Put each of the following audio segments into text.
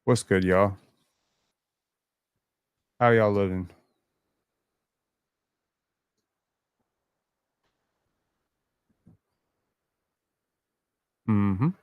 What's good, y'all? How y'all living? Mhm.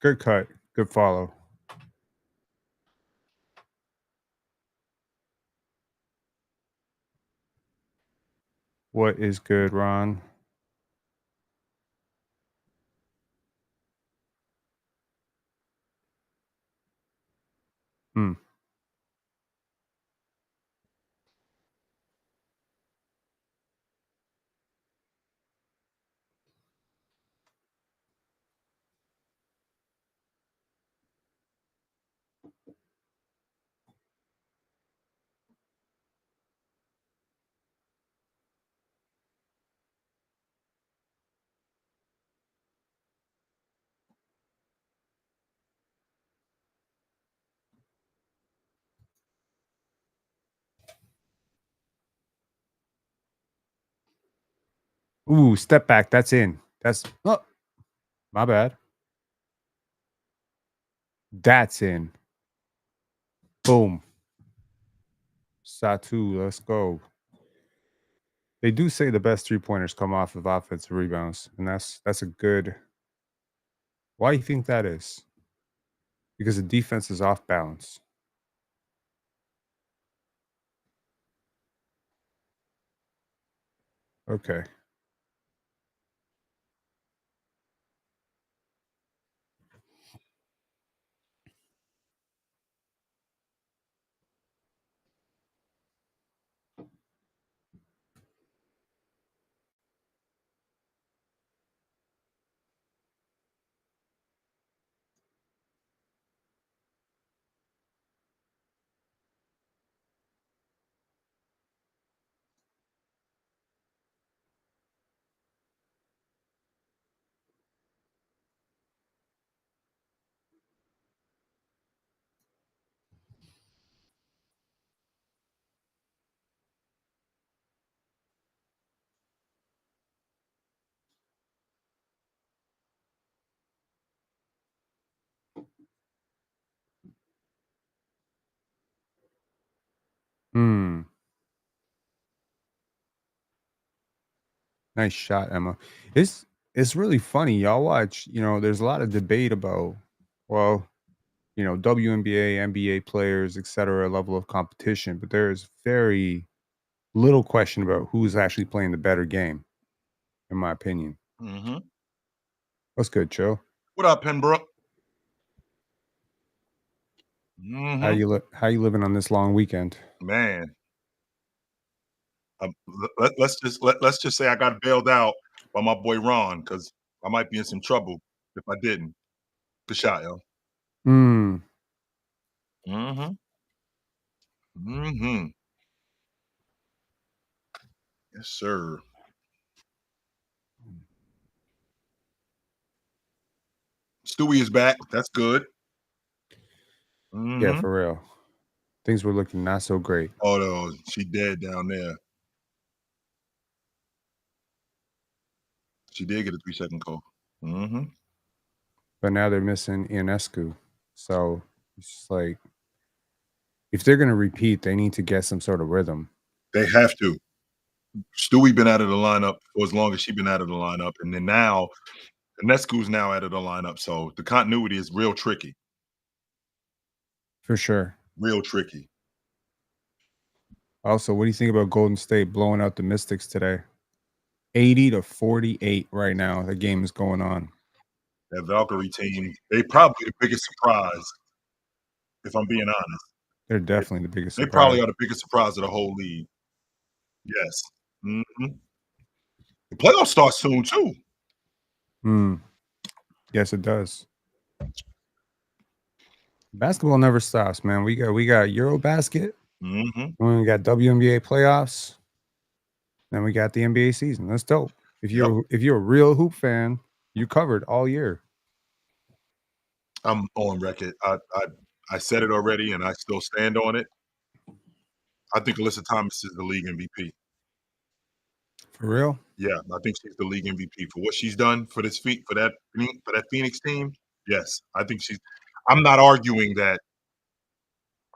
Good cut. Good follow. What is good, Ron? Hmm. Ooh, step back. That's in. That's oh, my bad. That's in. Boom. Satu, let's go. They do say the best three-pointers come off of offensive rebounds, and that's a good. Why do you think that is? Because the defense is off balance. Okay. Hmm. Nice shot, Emma. It's really funny. Y'all watch, there's a lot of debate about, well, WNBA, NBA players, et cetera, level of competition, but there is very little question about who's actually playing the better game, in my opinion. Mm-hmm. What's good, Joe? What up, Pembroke? How Mm-hmm. how you living on this long weekend? Man, let's just say I got bailed out by my boy Ron because I might be in some trouble if I didn't. Good shot, yo. Mm. Mm-hmm. Mm-hmm. Yes, sir. Stewie is back. That's good. Yeah, Mm-hmm. for real. Things were looking not so great, Oh no, she dead down there. She did get a 3-second call. Mm-hmm. but now they're missing Ionescu. So it's just like if they're gonna repeat, they need to get some sort of rhythm. They have to. Stewie been out of the lineup for as long as she been out of the lineup, and then now Nescu's now out of the lineup. So the continuity is real tricky. For sure. Real tricky. Also, what do you think about Golden State blowing out the Mystics today? 80-48 right now. The game is going on. That Valkyrie team, they probably the biggest surprise, if I'm being honest. They're They, definitely the biggest they surprise. probably are the biggest surprise of the whole league. Yes. Mhm. The playoffs start soon too. Mm, yes, it does. Basketball never stops, man. We got Eurobasket, Mhm. and we got WNBA playoffs, then we got the NBA season. That's dope. If Yep. you're a real hoop fan, you covered all year. I'm on record. I said it already, and I still stand on it. I think Alyssa Thomas is the league MVP. For real? Yeah, I think she's the league MVP for what she's done for this feat for that Phoenix team. Yes, I think she's. I'm not arguing that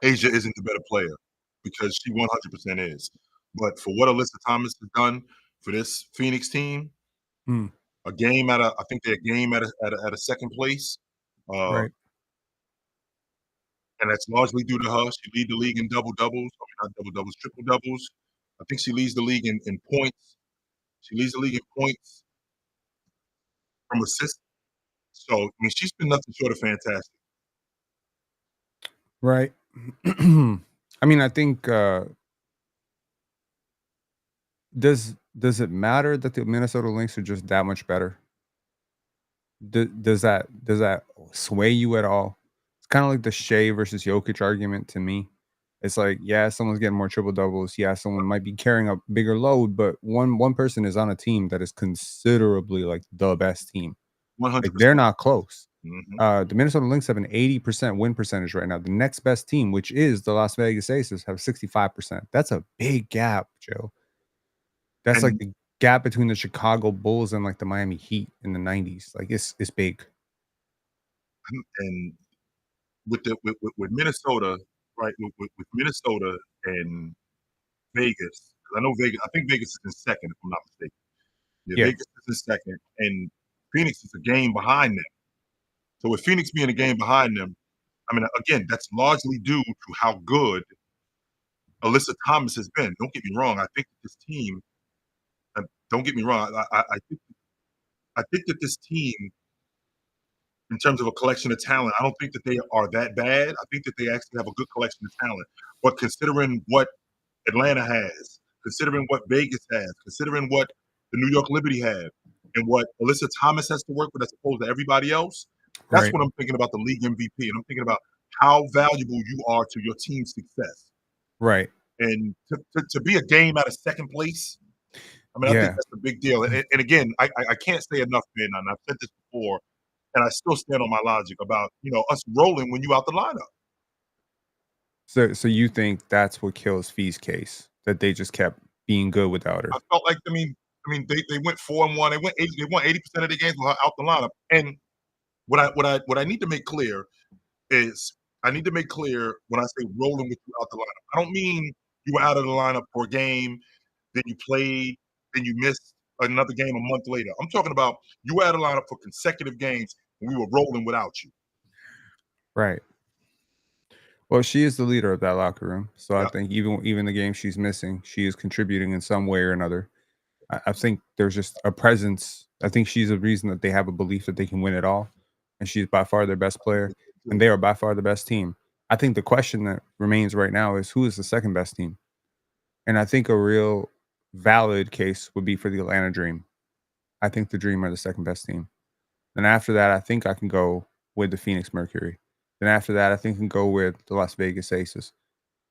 Asia isn't the better player because she 100% is. But for what Alyssa Thomas has done for this Phoenix team, Mm, a game at a I think they're a game at a second place, uh, right, and that's largely due to her. She lead the league in double doubles. I mean, not double doubles, triple doubles. I think she leads the league in points. She leads the league in points from assists. So I mean, she's been nothing short of fantastic. right. I mean, I think, does it matter that the Minnesota Lynx are just that much better? Does that sway you at all? It's kinda like the Shea versus Jokic argument to me. It's like, yeah, someone's getting more triple doubles. Yeah, someone might be carrying a bigger load, but one person is on a team that is considerably like the best team. Like they're 100%. not close. Mhm. The Minnesota Lynx have an 80% win percentage right now. The next best team, which is the Las Vegas Aces, have 65%. That's a big gap, Joe. That's like And the gap between the Chicago Bulls and like the Miami Heat in the '90s. Like it's big. and with Minnesota, right? With Minnesota and Vegas, 'cause I know Vegas. I think Vegas is in second, if I'm not mistaken. Yeah, Yeah, Vegas is in second, and Phoenix is a game behind them. So with Phoenix being a game behind them, I mean, again, that's largely due to how good Alyssa Thomas has been. Don't get me wrong. I think that this team. Don't get me wrong. I think that this team, in terms of a collection of talent, I don't think that they are that bad. I think that they actually have a good collection of talent. But considering what Atlanta has, considering what Vegas has, considering what the New York Liberty have, and what Alyssa Thomas has to work with as opposed to everybody else, that's right, what I'm thinking about the league MVP. And I'm thinking about how valuable you are to your team's success. right. And to be a game out of second place, I mean, I think Yeah. that's a big deal. And again, I can't say enough, man. And I've said this before, and I still stand on my logic about us rolling when you out the lineup. So you think that's what kills Fee's case, that they just kept being good without her? I felt like they went 4-1. They won 80% of the games without out the lineup. And what I need to make clear is I need to make clear when I say rolling with you out the lineup. I don't mean you were out of the lineup for a game, then you played, then you missed another game a month later. I'm talking about you were out of the lineup for consecutive games and we were rolling without you. Right. Well, she is the leader of that locker room, so I Yeah. think even the game she's missing, she is contributing in some way or another. I think there's just a presence. I think she's a reason that they have a belief that they can win it all, and she's by far their best player, and they are by far the best team. I think the question that remains right now is who is the second best team? And I think a real valid case would be for the Atlanta Dream. I think the Dream are the second best team. Then after that, I think I can go with the Phoenix Mercury. Then after that, I think I can go with the Las Vegas Aces,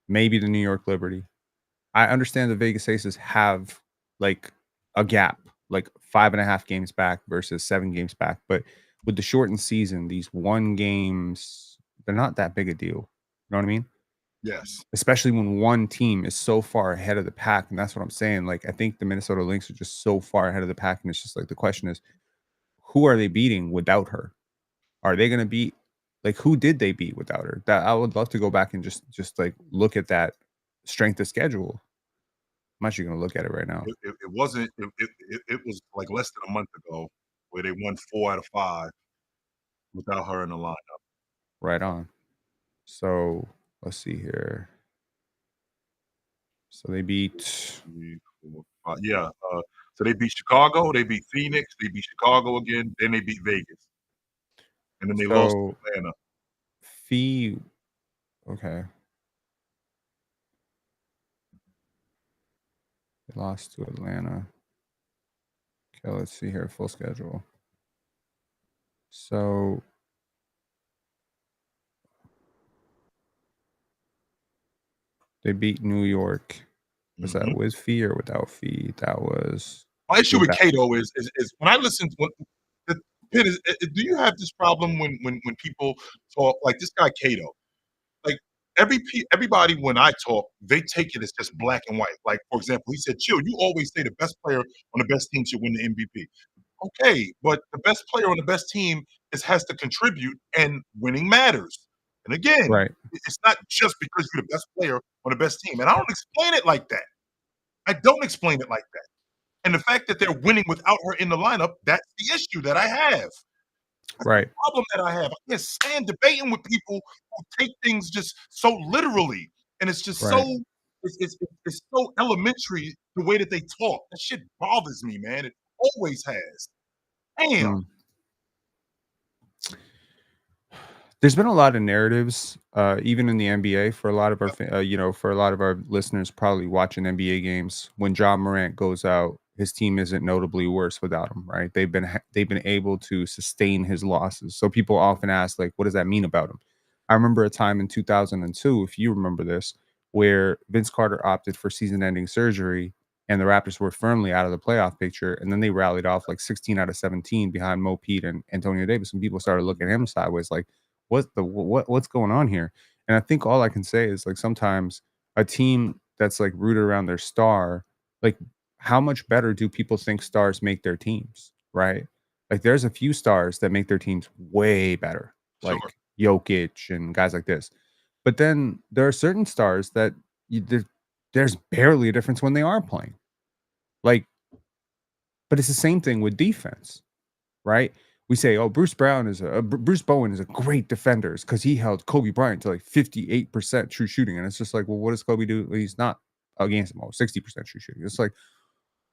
maybe the New York Liberty. I understand the Vegas Aces have like a gap, like 5.5 games back versus 7 games back. But with the shortened season, these 1 games, they're not that big a deal. You know what I mean? Yes. Especially when one team is so far ahead of the pack. And that's what I'm saying. Like, I think the Minnesota Lynx are just so far ahead of the pack. And it's just like the question is, who are they beating without her? Are they gonna beat like who did they beat without her? That I would love to go back and just like look at that strength of schedule. I'm actually gonna look at it right now. It wasn't it was like less than a month ago where they won 4 out of 5 without her in the lineup. Right on. So let's see here. So they beat 3, 4, 5 yeah, so they beat Chicago, they beat Phoenix, they beat Chicago again, then they beat Vegas, and then they lost so to Atlanta. Fee okay. They lost to Atlanta. Okay, let's see here. Full schedule. So they beat New York. Was that Mhm. with Fee or without Fee? That was My issue with without Cato is when I listen to when Pen do you have this problem when people talk like this guy Cato? Like, everybody when I talk, they take it as just black and white. Like, for example, he said, "Chill, you always say the best player on the best team should win the MVP." Okay, but the best player on the best team has to contribute, and winning matters. And again, Right, it's not just because you're the best player on the best team, and I don't explain it like that. I don't explain it like that. And the fact that they're winning without her in the lineup, that's the issue that I have. That's the right, problem that I have. I can't stand debating with people who take things just so literally, and it's just so right. it's so elementary the way that they talk. That shit bothers me, man. It always has. Damn. Mm. There's been a lot of narratives, even in the NBA, for a lot of our, Yep, for a lot of our listeners probably watching NBA games. When John Morant goes out, his team isn't notably worse without him, right? They've been able to sustain his losses. So people often ask, like, what does that mean about him? I remember a time in 2002, if you remember this, where Vince Carter opted for season-ending surgery, and the Raptors were firmly out of the playoff picture, and then they rallied off like 16 out of 17 behind Mo Pete and Antonio Davis, and people started looking at him sideways, like what's going on here? And I think all I can say is like sometimes a team that's like rooted around their star, like how much better do people think stars make their teams, right? Like there's a few stars that make their teams way better, sure. like Jokic and guys like this. But then there are certain stars that there's barely a difference when they are playing. Like, but it's the same thing with defense, right? We say, "Oh, Bruce Bowen is a great defender because he held Kobe Bryant to like 58% true shooting," and it's just like, well, what does Kobe do? He's not against him all 60% true shooting. It's like,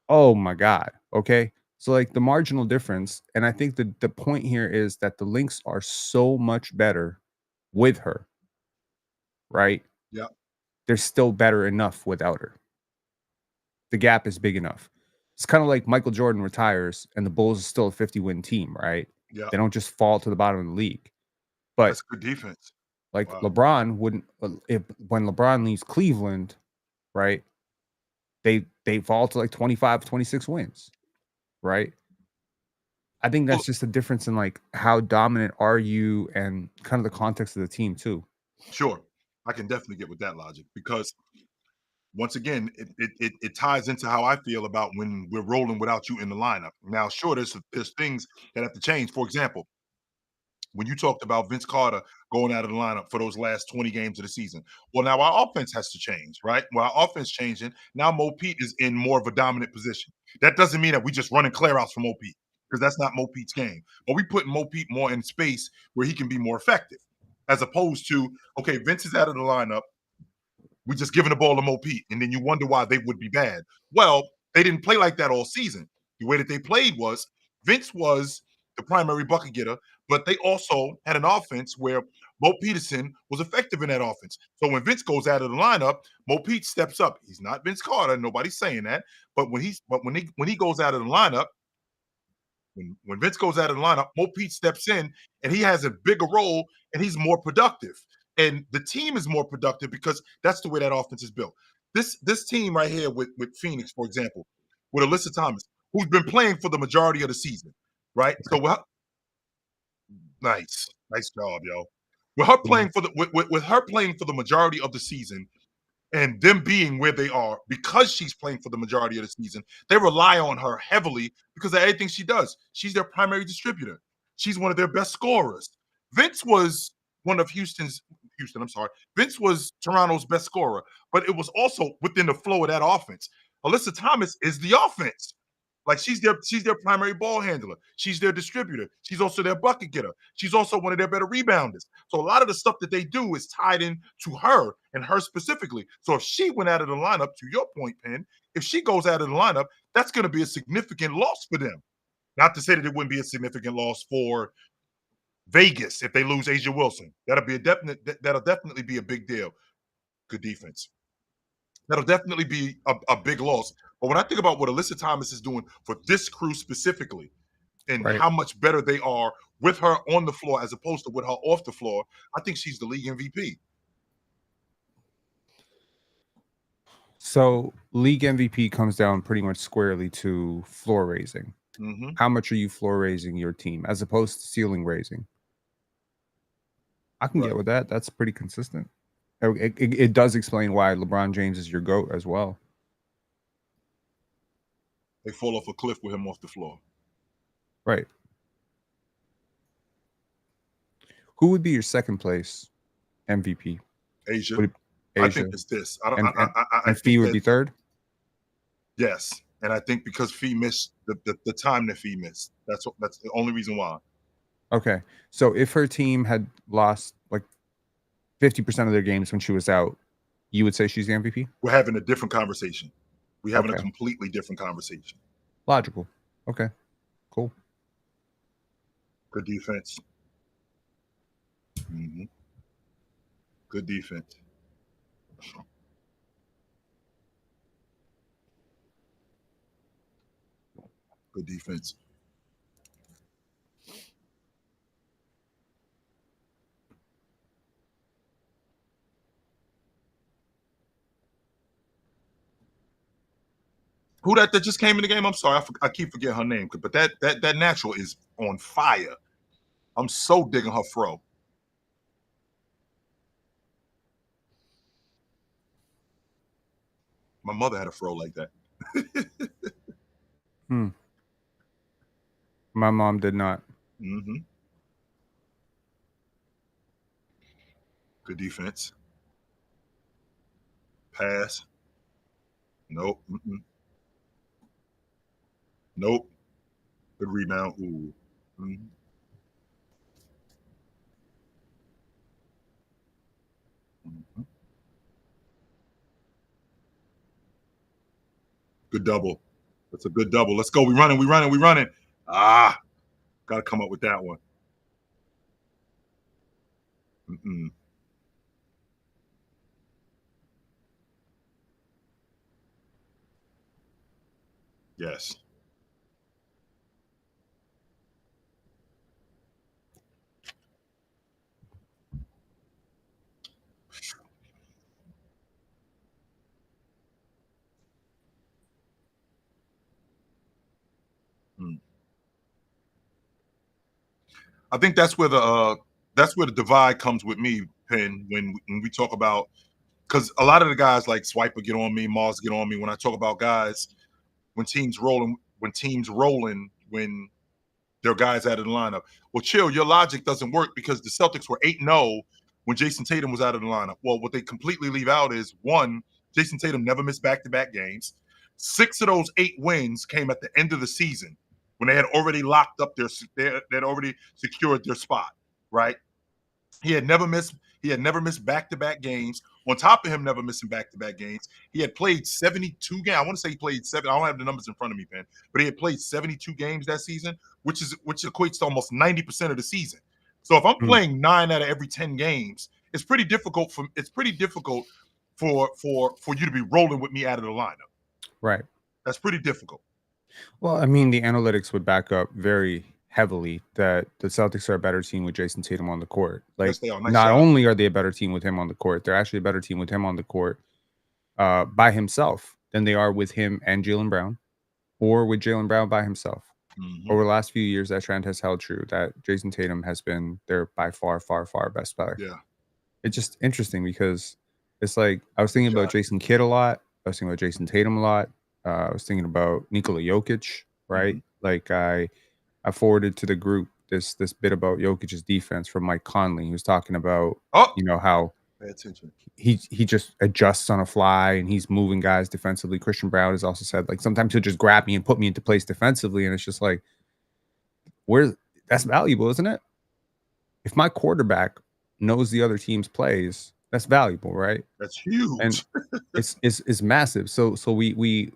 oh my god, okay. So like the marginal difference, and I think the point here is that the Lynx are so much better with her, right? Yeah, They're still better enough without her. The gap is big enough. It's kind of like Michael Jordan retires and the Bulls is still a 50-win team, right? yeah. They don't just fall to the bottom of the league. But That's good defense. like Wow. LeBron wouldn't if when LeBron leaves Cleveland, right? They fall to like 25, 26 wins, right? I think Well, that's just a difference in like how dominant are you and kind of the context of the team too. sure. I can definitely get with that logic because once again, it ties into how I feel about when we're rolling without you in the lineup. Now, sure, there's things that have to change. For example, when you talked about Vince Carter going out of the lineup for those last 20 games of the season. Well, now our offense has to change, right? Well, our offense changing. Now Mo Pete is in more of a dominant position. That doesn't mean that we just running clear outs for Mo Pete because that's not Mo Pete's game. But we put Mo Pete more in space where he can be more effective, as opposed to, okay, Vince is out of the lineup. We're just giving the ball to Mo Pete, and then you wonder why they would be bad. Well, they didn't play like that all season. The way that they played was Vince was the primary bucket getter, but they also had an offense where Mo Peterson was effective in that offense. So when Vince goes out of the lineup, Mo Pete steps up. He's not Vince Carter. Nobody's saying that. But when he goes out of the lineup, when Vince goes out of the lineup, Mo Pete steps in and he has a bigger role and he's more productive. And the team is more productive because that's the way that offense is built. This team right here with Phoenix, for example, with Alyssa Thomas, who's been playing for the majority of the season, right? So nice job, yo. With her Mhm. playing for with her playing for the majority of the season, and them being where they are because she's playing for the majority of the season, they rely on her heavily because of everything she does. She's their primary distributor. She's one of their best scorers. Vince was one of Houston, I'm sorry. Vince was Toronto's best scorer, but it was also within the flow of that offense. Alyssa Thomas is the offense. Like she's their primary ball handler. She's their distributor. She's also their bucket getter. She's also one of their better rebounders. So a lot of the stuff that they do is tied in to her and her specifically. So if she went out of the lineup, to your point, Penn, if she goes out of the lineup, that's going to be a significant loss for them. Not to say that it wouldn't be a significant loss for Vegas if they lose Asia Wilson. That'll definitely be a big deal. Good defense. That'll definitely be a big loss. But when I think about what Alyssa Thomas is doing for this crew specifically, and Right. how much better they are with her on the floor as opposed to with her off the floor, I think she's the league MVP. So league MVP comes down pretty much squarely to floor raising. Mhm. how much are you floor raising your team as opposed to ceiling raising? I can Right. get with that. That's pretty consistent. Oh, it does explain why LeBron James is your GOAT as well. They fall off a cliff with him off the floor. Right. Who would be your second place MVP? Asia. Would it I think Asia it's this. I don't. and and I and think Fee would that be third? yes, and I think because Fee missed the time that Fee missed. That's the only reason why. Okay. So if her team had lost like 50% of their games when she was out, you would say she's the MVP? We're having a different conversation. We're having a Okay. completely different conversation. Logical. Okay. Cool. Good defense. Hmm. Good defense. Good defense. Who that just came in the game? I'm sorry, I keep forgetting her name, but that natural is on fire. I'm so digging her fro. My mother had a fro like that. Hmm. My mom did not. Hmm. Good defense. Pass. Nope. Mm-mm. Nope. Good rebound. Ooh. Mhm. Mhm. Good double. That's a good double. Let's go. We running. We running. We running. Ah, got to come up with that one. Mm-mm. Yes. Mm. I think that's where the divide comes with me, Penn. When we talk about because a lot of the guys like Swiper get on me, Mars get on me when I talk about guys when their guys out of the lineup. Well, chill, your logic doesn't work because the Celtics were 8-0 when Jason Tatum was out of the lineup. Well, what they completely leave out is one, Jason Tatum never missed back-to-back games. 6 of those 8 wins came at the end of the season when they had already locked up they had already secured their spot, right? He had never missed. He had never missed back-to-back games. On top of him never missing back-to-back games, he had played 72 games. I want to say he played seven. I don't have the numbers in front of me, Pen, but he had played 72 games that season, which equates to almost 90% of the season. So if I'm Mm, playing 9 out of every 10 games, it's pretty difficult for you to be rolling with me out of the lineup. right. That's pretty difficult. Well, I mean, the analytics would back up very heavily that the Celtics are a better team with Jason Tatum on the court. Yes, Like, they are. Nice not shot. only are they a better team with him on the court, they're actually a better team with him on the court by himself than they are with him and Jalen Brown or with Jalen Brown by himself. Hmm. Over the last few years, that trend has held true that Jason Tatum has been their by far, far, far best player. Yeah. It's just interesting because it's like I was Good thinking about shot. Jason Kidd a lot. I was thinking about Jason Tatum a lot. I was thinking about Nikola Jokic, right? Hmm. Like I forwarded to the group this bit about Jokic's defense from Mike Conley. He was talking about, Oh, how pay attention. he just adjusts on a fly and he's moving guys defensively. Christian Brown has also said like sometimes he'll just grab me and put me into place defensively, and it's just like where that's valuable, isn't it? If my quarterback knows the other team's plays, that's valuable, right? That's And huge. it's massive. So we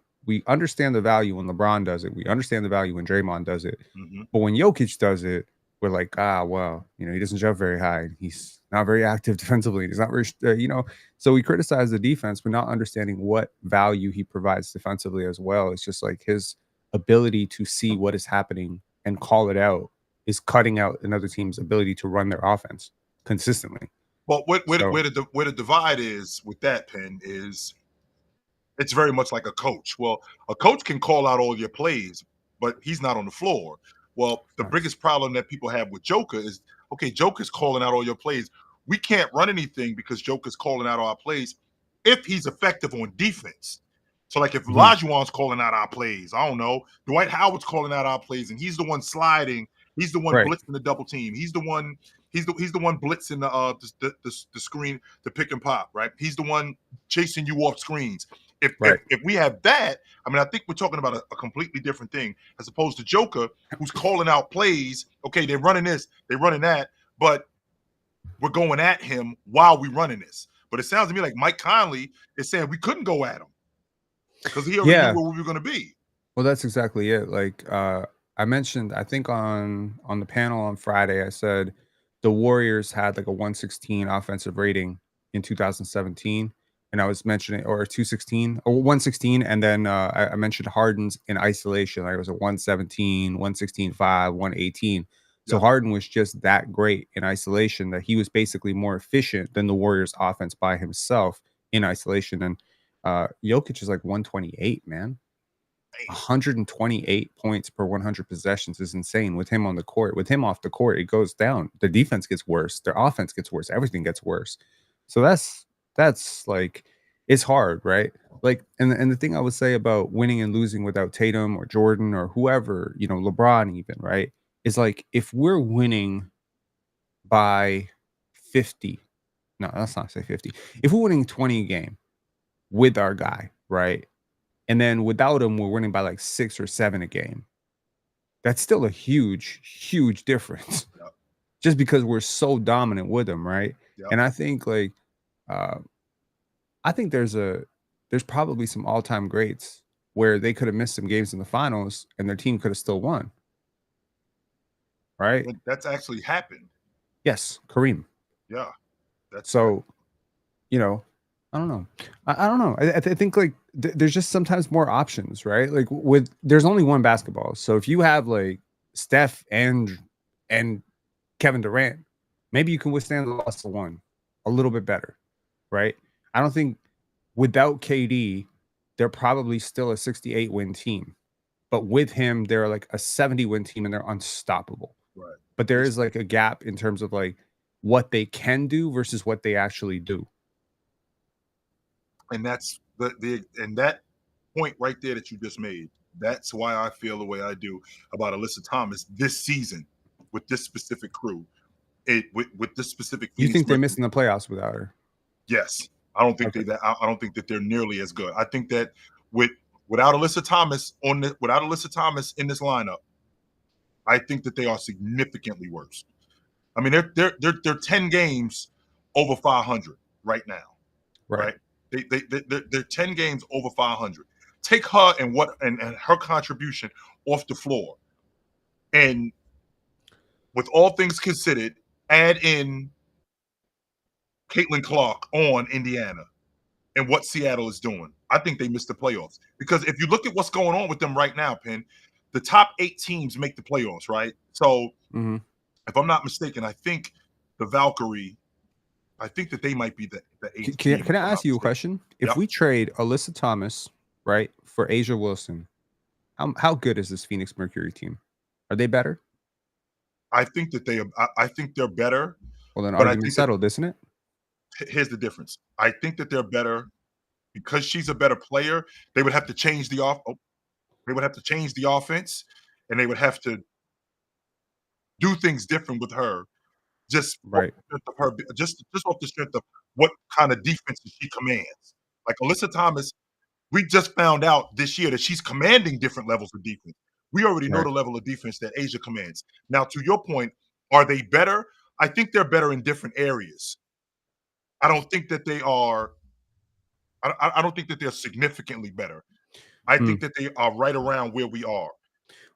understand the value when LeBron does it. We understand the value when Draymond does it. Hmm. But when Jokic does it, we're like, well, he doesn't jump very high. He's not very active defensively. He's not very, So we criticize the defense, but not understanding what value he provides defensively as well. It's just like his ability to see what is happening and call it out is cutting out another team's ability to run their offense consistently. But So where the divide is with that, Pen, is it's very much like a coach. Well, a coach can call out all your plays, but he's not on the floor. Well, the Facts. biggest problem that people have with Joker is, okay, Joker's calling out all your plays. We can't run anything because Joker's calling out all our plays if he's effective on defense. So, like if Mhm. Olajuwon's calling out our plays, I don't know, Dwight Howard's calling out our plays, and he's the one sliding, he's the one Right, blitzing the double team, he's the one blitzing the screen, the pick and pop, right? He's the one chasing you off screens. If if right. if we have that, I mean, I think we're talking about a completely different thing as opposed to Joker, who's calling out plays. Okay, they're running this, they're running that, but we're going at him while we're running this. But it sounds to me like Mike Conley is saying we couldn't go at him because he already knew Yeah. where we were going to be. Well, that's exactly it. Like, I mentioned, I think on the panel on Friday, I said the Warriors had like a 116 offensive rating in 2017, and I was mentioning or 216 or 116, and then I mentioned Harden's in isolation. Like it was a 117, 116.5, 118. So Yeah, Harden was just that great in isolation that he was basically more efficient than the Warriors offense by himself in isolation. And Jokic is like 128, man. man. 128 points per 100 possessions is insane with him on the court. With him off the court, it goes down. The defense gets worse. Their offense gets worse. Everything gets worse. So that's like it's hard, right? Like, and the thing I would say about winning and losing without Tatum or Jordan or whoever, LeBron even, right? Is like if we're winning by 50, no, let's not say 50. If we're winning 20 a game with our guy, right? And then without him, we're winning by like 6 or 7 a game. That's still a huge, huge difference Yep, just because we're so dominant with him, right? yep. And I think like uh I think there's probably some all-time greats where they could have missed some games in the finals and their team could have still won, right? But that's actually happened. Yes, Kareem. Yeah, that So, you know, I don't know. I don't know. I think like there's just sometimes more options, right? Like with there's only one basketball. So if you have like Steph and Kevin Durant, maybe you can withstand the loss of one a little bit better, right? I don't think without KD, they're probably still a 68 win team. But with him, they're like a 70 win team and they're unstoppable. right. But there It's, is like a gap in terms of like what they can do versus what they actually do. and that's the and that point right there that you just made. That's why I feel the way I do about Alyssa Thomas this season with this specific crew. With this specific You Phoenix think they're Mercury. missing the playoffs without her? Yes, I don't think Okay. I don't think that they're nearly as good. I think that with without Alyssa Thomas without Alyssa Thomas in this lineup, I think that they are significantly worse. I mean, they're 10 games over 500 right now, Right. right? They're 10 games over 500. Take her and her contribution off the floor, and with all things considered, add in Caitlin Clark on Indiana and what Seattle is doing. I think they missed the playoffs because if you look at what's going on with them right now, Penn, the top 8 teams make the playoffs, right? So Mhm. if I'm not mistaken, I think the Valkyrie, I think that they might be the C eighth can team, can if I I'm ask not you a mistaken. question? If Yep. we trade Alyssa Thomas, right, for Asia Wilson, how good is this Phoenix Mercury team? Are they better? I think that I think they're better, Well, then but I argument think that settled, isn't it? here's the difference. I think that they're better because she's a better player. They would have to change the off. Oh, they would have to change the offense, and they would have to do things different with her just off Right. the strength of her, just off the strength of what kind of defense she commands. Like Alyssa Thomas, we just found out this year that she's commanding different levels of defense. We already know Right. the level of defense that Asia commands. Now, to your point, are they better? I think they're better in different areas. I don't think that they are. I don't think that they're significantly better. I Mm, think that they are right around where we are.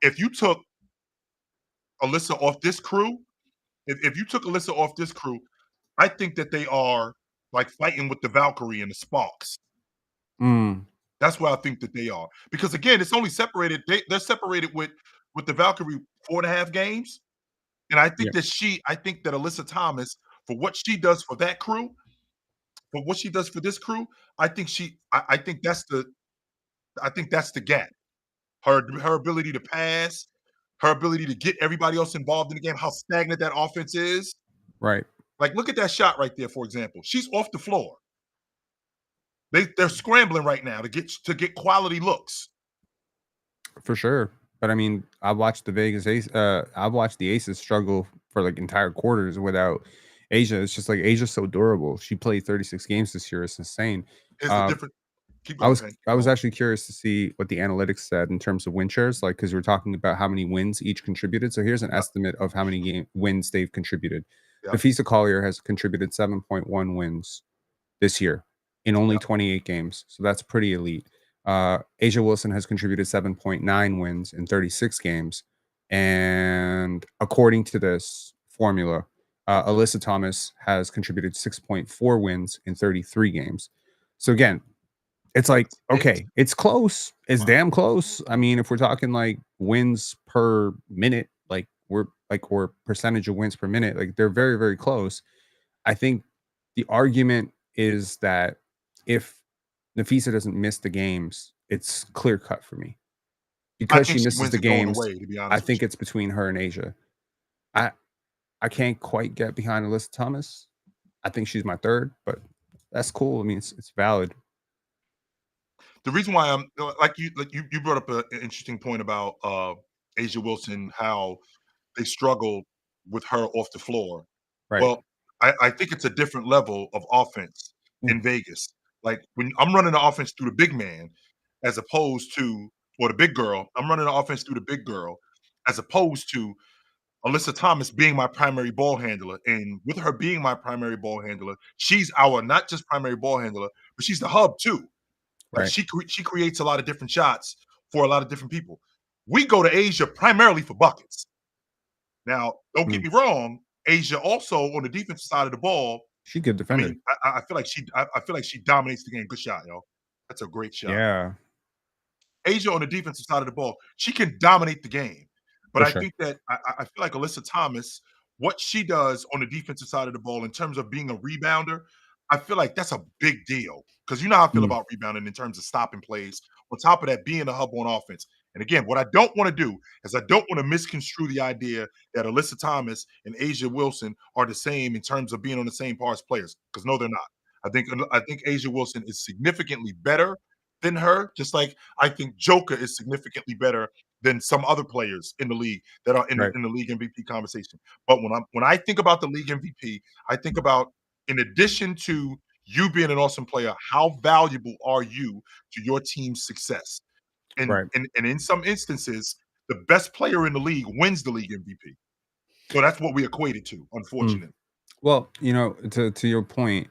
If you took Alyssa off this crew, if you took Alyssa off this crew, I think that they are like fighting with the Valkyrie and the Sparks. mm, That's where I think that they are. Because again, it's only separated, they're separated with the Valkyrie 4.5 games. And yeah. I think that Alyssa Thomas, for what she does for that crew, for what she does for this crew, I think that's the gap. her ability to pass, her ability to get everybody else involved in the game, how stagnant that offense is. Right. Like, look at that shot right there, for example. She's off the floor. They're scrambling right now to get quality looks. For sure. But I mean, I've watched the Aces struggle for like entire quarters without Asia. It's just like Asia's so durable. She played 36 games this year. It's insane. Here's the Uh, difference. Keep going, Hank. I Keep was going. actually curious to see what the analytics said in terms of win shares, like because we're talking about how many wins each contributed. So here's an Yep, estimate of how many wins they've contributed. yep, Nafisa Collier has contributed 7.1 wins this year in only yep. 28 games. So that's pretty elite. Asia Wilson has contributed 7.9 wins in 36 games. And according to this formula, Alyssa Thomas has contributed 6.4 wins in 33 games. So again, it's like, That's it. okay, it's close. It's Wow. damn close. I mean, if we're talking like wins per minute, like we're like, or percentage of wins per minute, like they're very, very close. I think the argument is that if Nafisa doesn't miss the games, it's clear cut for me. I Because she think she misses wins the it going games, away, to be I honest with think you. it's between her and Asia. I I can't quite get behind Alyssa Thomas. I think she's my third, but that's cool. I mean, it's valid. The reason why I'm you brought up an interesting point about Asia Wilson, how they struggle with her off the floor. Right. Well, I think it's a different level of offense Mm, in Vegas. Like when I'm running the offense through the big man, as opposed to or the big girl, I'm running the offense through the big girl, as opposed to Alyssa Thomas being my primary ball handler. And with her being my primary ball handler, she's our not just primary ball handler, but she's the hub too. Like right. she creates a lot of different shots for a lot of different people. We go to Asia primarily for buckets. Now, don't get Mm. me wrong, Asia also on the defensive side of the ball. She good I defender. mean, I feel like I feel like she dominates the game. Good shot, yo. That's a great shot. Yeah, Asia on the defensive side of the ball, she can dominate the game. But for I sure. think that I feel like Alyssa Thomas, what she does on the defensive side of the ball in terms of being a rebounder, I feel like that's a big deal. Because you know how I feel Mm, about rebounding in terms of stopping plays. On top of that, being a hub on offense. And again, what I don't want to do is I don't want to misconstrue the idea that Alyssa Thomas and Asia Wilson are the same in terms of being on the same par as players. Because no, they're not. I think Asia Wilson is significantly better than her, just like I think Joker is significantly better than some other players in the league that are right. in the league MVP conversation. But when I think about the league MVP, I think about in addition to you being an awesome player, how valuable are you to your team's success? Right. And in some instances, the best player in the league wins the league MVP. So that's what we equate it to, Mm. unfortunately. Well, to your point,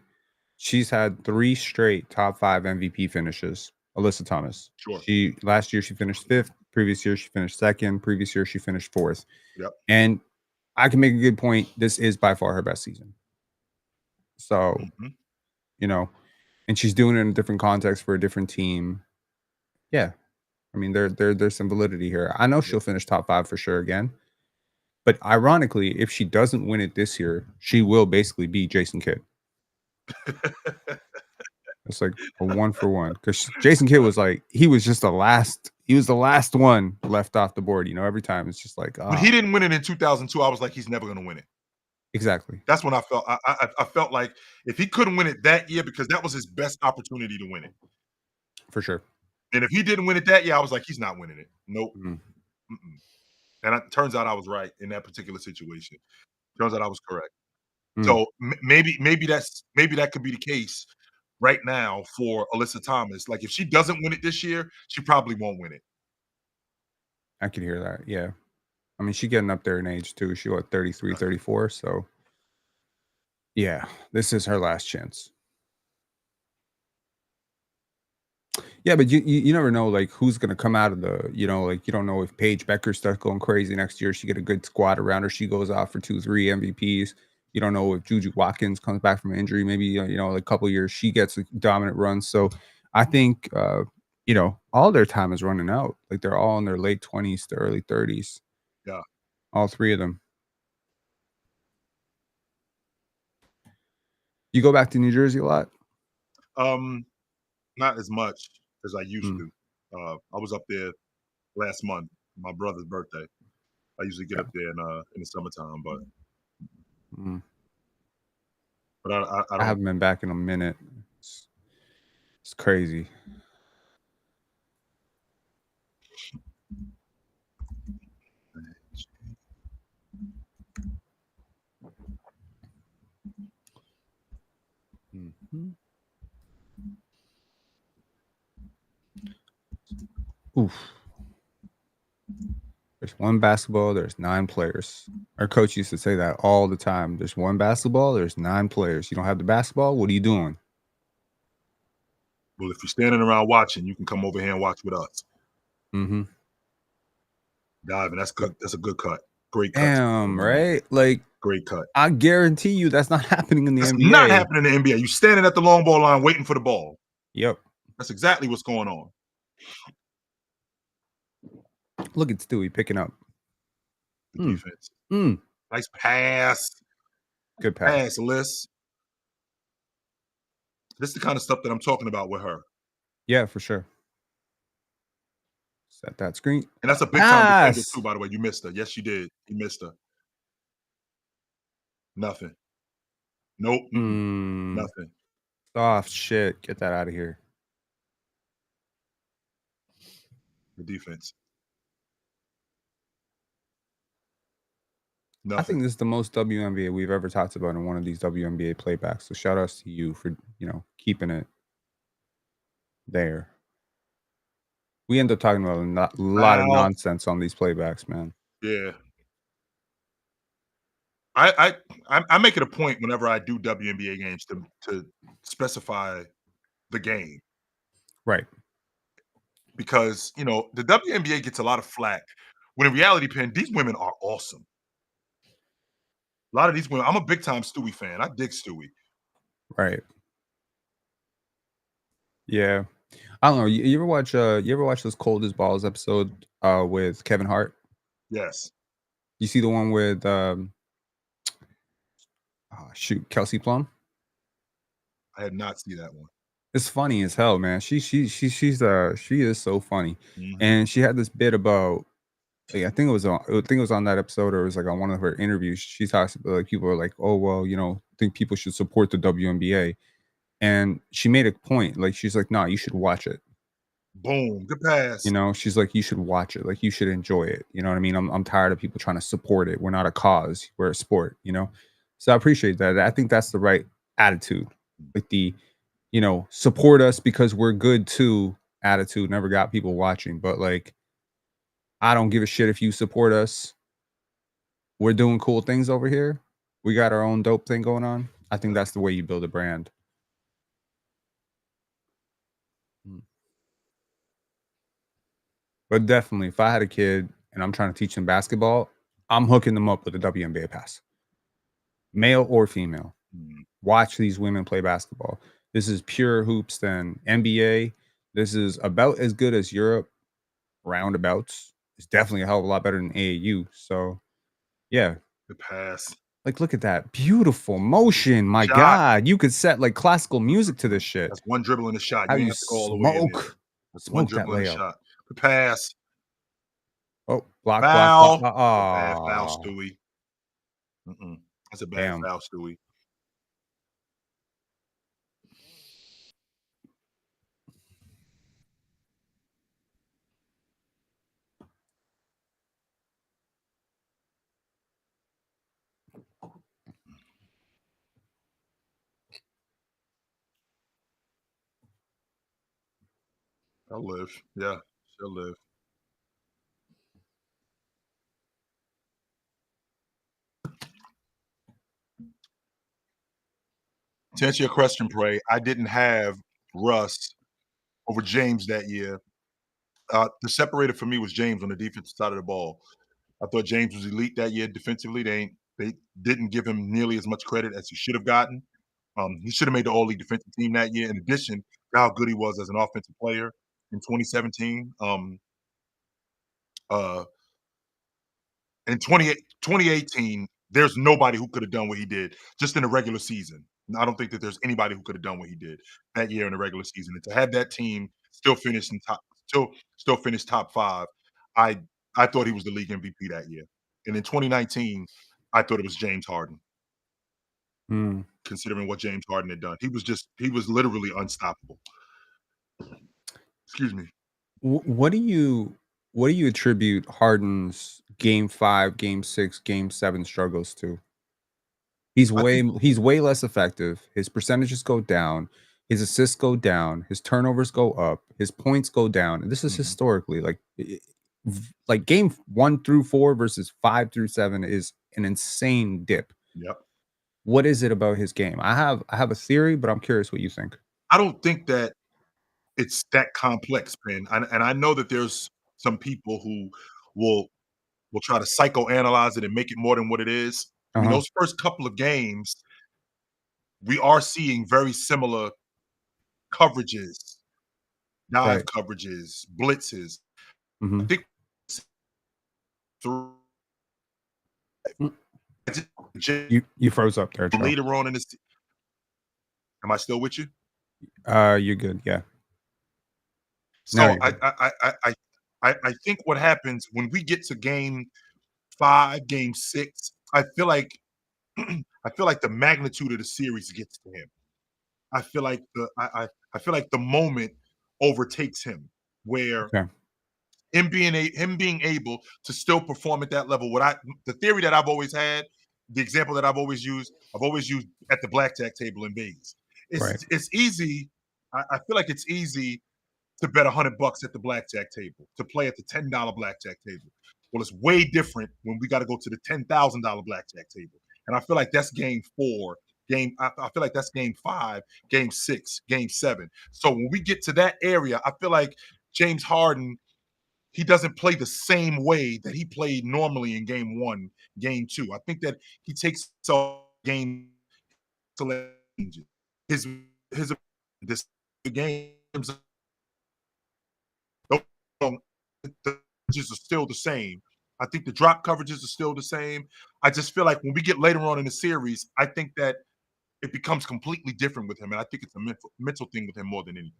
she's had 3 straight top 5 MVP finishes, Alyssa Thomas. Sure. She last year she finished 5th, previous year she finished 2nd, previous year she finished 4th. Yep. And I can make a good point, this is by far her best season. So, Mhm. you know, and she's doing it in a different context for a different team. Yeah, I mean, there's some validity here. I know Yeah. she'll finish top 5 for sure again, but ironically, if she doesn't win it this year, she will basically be Jason Kidd. It's like a one for one because Jason Kidd was like he was just he was the last one left off the board. Every time it's just like When he didn't win it in 2002, I was like, he's never going to win it. exactly That's when I felt I felt like if he couldn't win it that year because that was his best opportunity to win it. for sure. And if he didn't win it that year, I was like, he's not winning it. Nope. Mm, Mm-mm. And it turns out I was right in that particular situation. Turns out I was correct. mm, So maybe that could be the case right now for Alyssa Thomas. Like if she doesn't win it this year, she probably won't win it. I could hear that. Yeah, I mean she getting up there in age too. She what 33, Definitely. 34. So yeah, this is her last chance. Yeah, but you never know like who's gonna come out of like you don't know if Paige Becker starts going crazy next year. She get a good squad around her. She goes out for 2, 3 MVPs. You don't know if Juju Watkins comes back from injury. Maybe like a couple years she gets a dominant run. So I think all their time is running out. Like they're all in their late 20s to early 30s. Yeah. All three of them. You go back to New Jersey a lot. Um, not as much as I used Mm, to. I was up there last month, my brother's birthday. I usually get Yeah. up there in the summertime, Mm. but I I don't. haven't been back in a minute. It's, it's crazy. Mhm. Oof. There's one basketball, there's 9 players. Our coach used to say that all the time. There's one basketball, there's 9 players. You don't have the basketball, what are you doing? Well, if you're standing around watching, you can come over here and watch with us. Mhm. Diving, that's good. That's a good cut. Great cut. Damn, right? Like, Great cut. I guarantee you that's not happening in the That's not NBA. happening in the NBA. You standing at the long ball line waiting for the ball. Yep. That's exactly what's going on. Look at Stewie picking up. The Mm, defense. mm. Nice pass. Good pass. Pass, Liz. This is the kind of stuff that I'm talking about with her. Yeah, for sure. Set that screen. And that's a big time defender too, Pass. by the way. You missed her. Yes, you did. You missed her. Nothing. Nope. Mm-mm. Mm. Nothing. Soft shit. Get that out of here. The defense. I Nothing. think this is the most WNBA we've ever talked about in one of these WNBA playbacks. So shout outs to you for, keeping it there. We end up talking about a lot of Foul. nonsense on these playbacks, man. Yeah. I make it a point whenever I do WNBA games to specify the game Right. because the WNBA gets a lot of flack. When in reality, Penn, these women are awesome. A lot of these women. I'm a big time Stewie fan. I dig Stewie. Right. Yeah. I don't know. You ever watch those Cold as Balls episode with Kevin Hart? Yes, You see the one with Kelsey Plum? I had not seen that one. It's funny as hell, man. She is so funny. Mhm. And she had this bit about, like, I think it was on that episode, or it was like on one of her interviews. She talks about, like, people are like, "Oh, well, think people should support the WNBA." And she made a point, like, she's like, "Nah, you should watch it." Boom, good pass. She's like, "You should watch it. Like, you should enjoy it." You know what I mean? I'm tired of people trying to support it. We're not a cause, we're a sport. So I appreciate that. I think that's the right attitude. Like, the, support us because we're good too attitude never got people watching. But, like, I don't give a shit if you support us. We're doing cool things over here. We got our own dope thing going on. I think that's the way you build a brand. Mm. But definitely, if I had a kid and I'm trying to teach them basketball, I'm hooking them up with a WNBA pass, male or female. Mm, Watch these women play basketball. This is pure hoops than NBA. This is about as good as Europe roundabouts. It's definitely a hell of a lot better than AAU. So, yeah, good pass. like, look at that beautiful motion. My Shot. God, you could set like classical music to this shit. That's one dribble in the shot. How You ain't you have to go all the way in there. That's one smoke that dribble in the layup. shot. Good pass. Oh, block, block, block. Foul. That's a bad foul, Oh, Stewie. Mm-mm. That's a bad damn. foul, Stewie. I'll live. Yeah, she'll live. To answer your question, Prey, I didn't have Russ over James that year. The separator for me was James on the defensive side of the ball. I thought James was elite that year defensively. They didn't give him nearly as much credit as he should have gotten. He should have made the All League defensive team that year. In addition to how good he was as an offensive player in 2017, uh, in 2018, there's nobody who could have done what he did just in the regular season. I don't think that there's anybody who could have done what he did that year in the regular season. And to have that team still finish in top, still finish top five, I I thought he was the league MVP that year. And in 2019, I thought it was James Harden, Mm. considering what James Harden had done. He was literally unstoppable. Excuse me. What do you attribute Harden's game 5, game 6, game 7 struggles to? I think He's way less effective. His percentages go down. His assists go down. His turnovers go up. His points go down. And this is mhm, historically like game 1 through 4 versus 5 through 7 is an insane dip. yep. What is it about his game? I have a theory, but I'm curious what you think. I don't think that it's that complex, Ben. And I know that there's some people who will try to psychoanalyze it and make it more than what it is. I mean, Uh-huh. those first couple of games, we are seeing very similar coverages, dive Right. coverages, blitzes. I Mhm. think through Mm. You froze up there, Joe. later on in this, am I still with you? You're good. Yeah. Now So you're good. I think what happens when we get to game 5, game 6, I feel like I feel like the magnitude of the series gets to him. I feel like I feel like the moment overtakes him, where Okay. him being able to still perform at that level. What I the theory that I've always had, the example that I've always used at the blackjack table in Vegas. Right. It's easy. I feel like it's easy to bet $100 at the blackjack table, to play at the $10 blackjack table. Well, it's way different when we got to go to the $10,000 blackjack table. And I feel like that's game 4, I feel like that's game 5, game 6, game 7. So when we get to that area, I feel like James Harden, he doesn't play the same way that he played normally in game 1, game 2. I think that he takes so game his his this games don't the coverages are still the same. I think the drop coverages are still the same. I just feel like when we get later on in the series, I think that it becomes completely different with him, and I think it's a mental thing with him more than anything.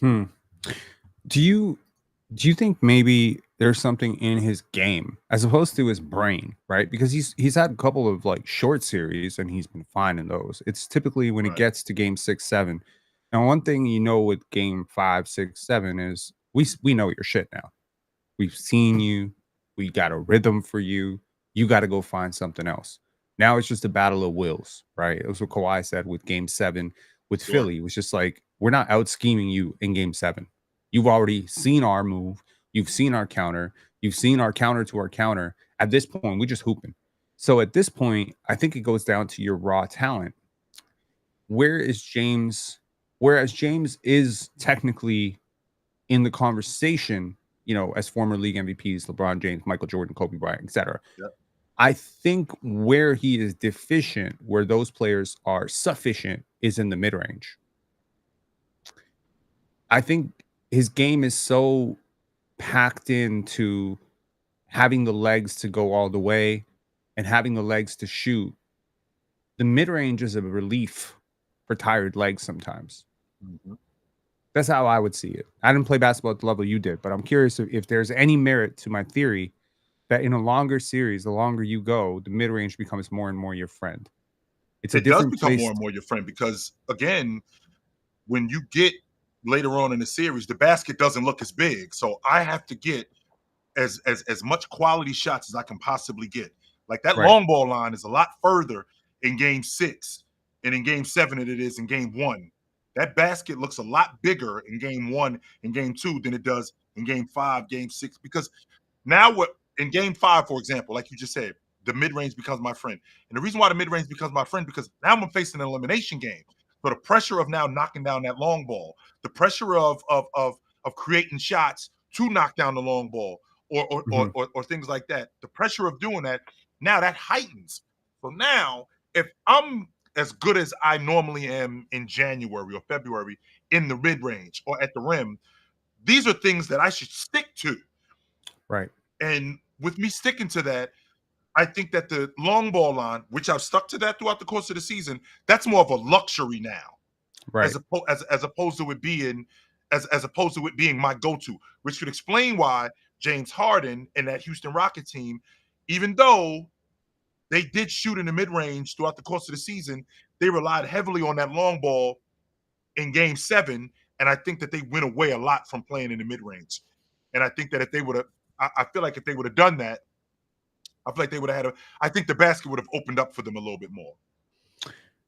Hmm. Do you do you think maybe there's something in his game as opposed to his brain, right? Because he's had a couple of like short series and he's been fine in those. It's typically when it Right. gets to game 6, 7. Now, one thing you know with game 5, 6, 7 is we know your shit now. We've seen you. We got a rhythm for you. You got to go find something else. Now it's just a battle of wills, right? It was what Kawhi said with game 7 with Sure. Philly. It was just like, we're not out scheming you in game 7. You've already seen our move. You've seen our counter. You've seen our counter to our counter. At this point, we just hooping. So at this point, I think it goes down to your raw talent. Where is James? Whereas James is technically in the conversation, as former league MVPs, LeBron James, Michael Jordan, Kobe Bryant, etc. Yep. I think where he is deficient, where those players are sufficient, is in the mid range. I think his game is so packed into having the legs to go all the way and having the legs to shoot. The mid range is a relief for tired legs sometimes. Mhm. That's how I would see it. I didn't play basketball at the level you did, but I'm curious if there's any merit to my theory that in a longer series, the longer you go, the mid range becomes more and more your friend. It's a It does different become more place. and more your friend because, again, when you get later on in the series, the basket doesn't look as big. So I have to get as much quality shots as I can possibly get. Like that Right. long ball line is a lot further in game 6 and in game 7 than it is in game 1. That basket looks a lot bigger in game 1 and game 2 than it does in game 5, game 6 because now what in game 5, for example, like you just said, the mid-range becomes my friend. And the reason why the mid-range becomes my friend because now I'm facing an elimination game. So the pressure of now knocking down that long ball, the pressure of creating shots to knock down the long ball Mhm. or things like that. The pressure of doing that, now that heightens. So now if I'm as good as I normally am in January or February in the mid-range or at the rim, these are things that I should stick to. Right. And with me sticking to that, I think that the long ball line, which I've stuck to that throughout the course of the season, that's more of a luxury now, Right. as opposed to it being as opposed to it being my go-to, which could explain why James Harden and that Houston Rocket team, even though they did shoot in the mid-range throughout the course of the season, they relied heavily on that long ball in game 7, and I think that they went away a lot from playing in the mid-range. And I think that if they would have, I feel like if they would have done that, I feel like they would have had I think the basket would have opened up for them a little bit more.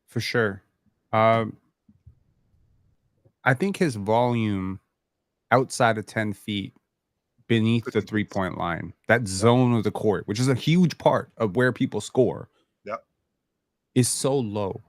For sure. Um, I think his volume outside of 10 feet beneath Could the increase. three-point line, that Yep. zone of the court, which is a huge part of where people score, Yep. is so low.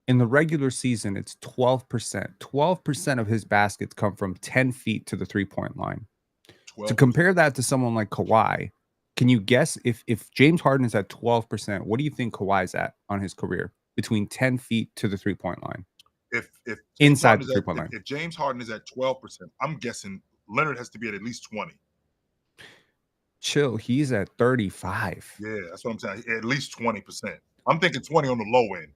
In the regular season, it's 12%. 12% of his baskets come from 10 feet to the three-point line. To 12%. compare that to someone like Kawhi, can you guess if James Harden is at 12%, what do you think Kawhi's at on his career between 10 feet to the three-point line? If James Inside Harden the is at three-point line. if James Harden is at 12%, I'm guessing Leonard has to be at least 20. Chill, he's at 35. Yeah, that's what I'm saying. At least 20%. I'm thinking 20 on the low end.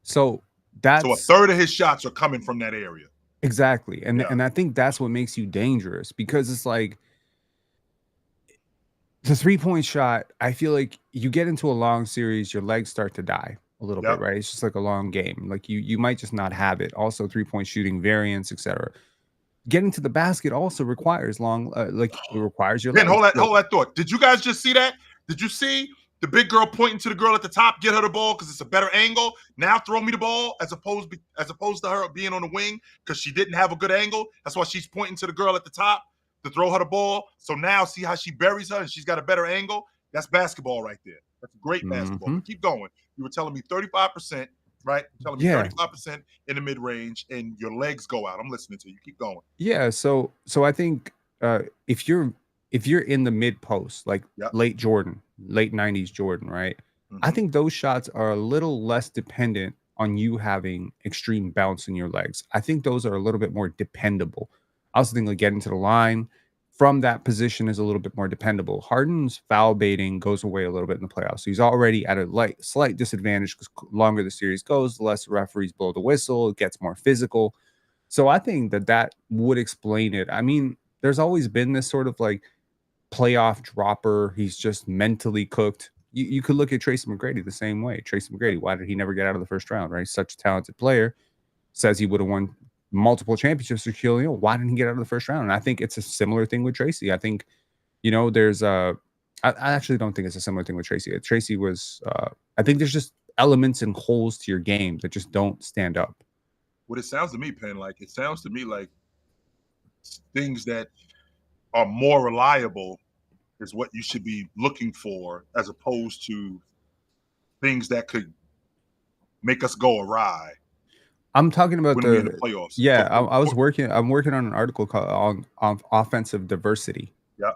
So So a that's third of his shots are coming from that area. exactly. And Yeah. and I think that's what makes you dangerous because it's like the three-point shot, I feel like you get into a long series, your legs start to die a little bit, Yep. right? It's just like a long game. Like you might just not have it. Also, three-point shooting variance, etc. Getting to the basket also requires long, like it requires your Ben, legs. So hold that thought. Did you guys just see that? Did you see the big girl pointing to the girl at the top, get her the ball because it's a better angle? Now throw me the ball as opposed to her being on the wing because she didn't have a good angle. That's why she's pointing to the girl at the top to throw her the ball. So now see how she buries her and she's got a better angle. That's basketball right there. That's great basketball. mhm. But keep going. You were telling me 35%, right? You're telling me Yeah, 35% in the mid range and your legs go out. I'm listening to you. Keep going. yeah. So I think if you're in the mid post, like Yep. late Jordan, late 90s Jordan, right? I Mm-hmm. think those shots are a little less dependent on you having extreme bounce in your legs. I think those are a little bit more dependable. I also think like getting to the line from that position is a little bit more dependable. Harden's foul baiting goes away a little bit in the playoffs. So he's already at a slight disadvantage because longer the series goes, the less referees blow the whistle, it gets more physical. So I think that that would explain it. I mean, there's always been this sort of like playoff dropper. He's just mentally cooked. You could look at Tracy McGrady the same way. Tracy McGrady, why did he never get out of the first round, right? He's such a talented player. Says he would have won multiple championships with Shaquille O'Neal. Why didn't he get out of the first round? And I think it's a similar thing with Tracy. I think, there's I actually don't think it's a similar thing with Tracy. Tracy was I think there's just elements and holes to your game that just don't stand up. What it sounds to me, Pen, like it sounds to me like things that are more reliable is what you should be looking for as opposed to things that could make us go awry I'm talking about when we're in the the playoffs. yeah, I'm working on an article called on offensive diversity, Yeah,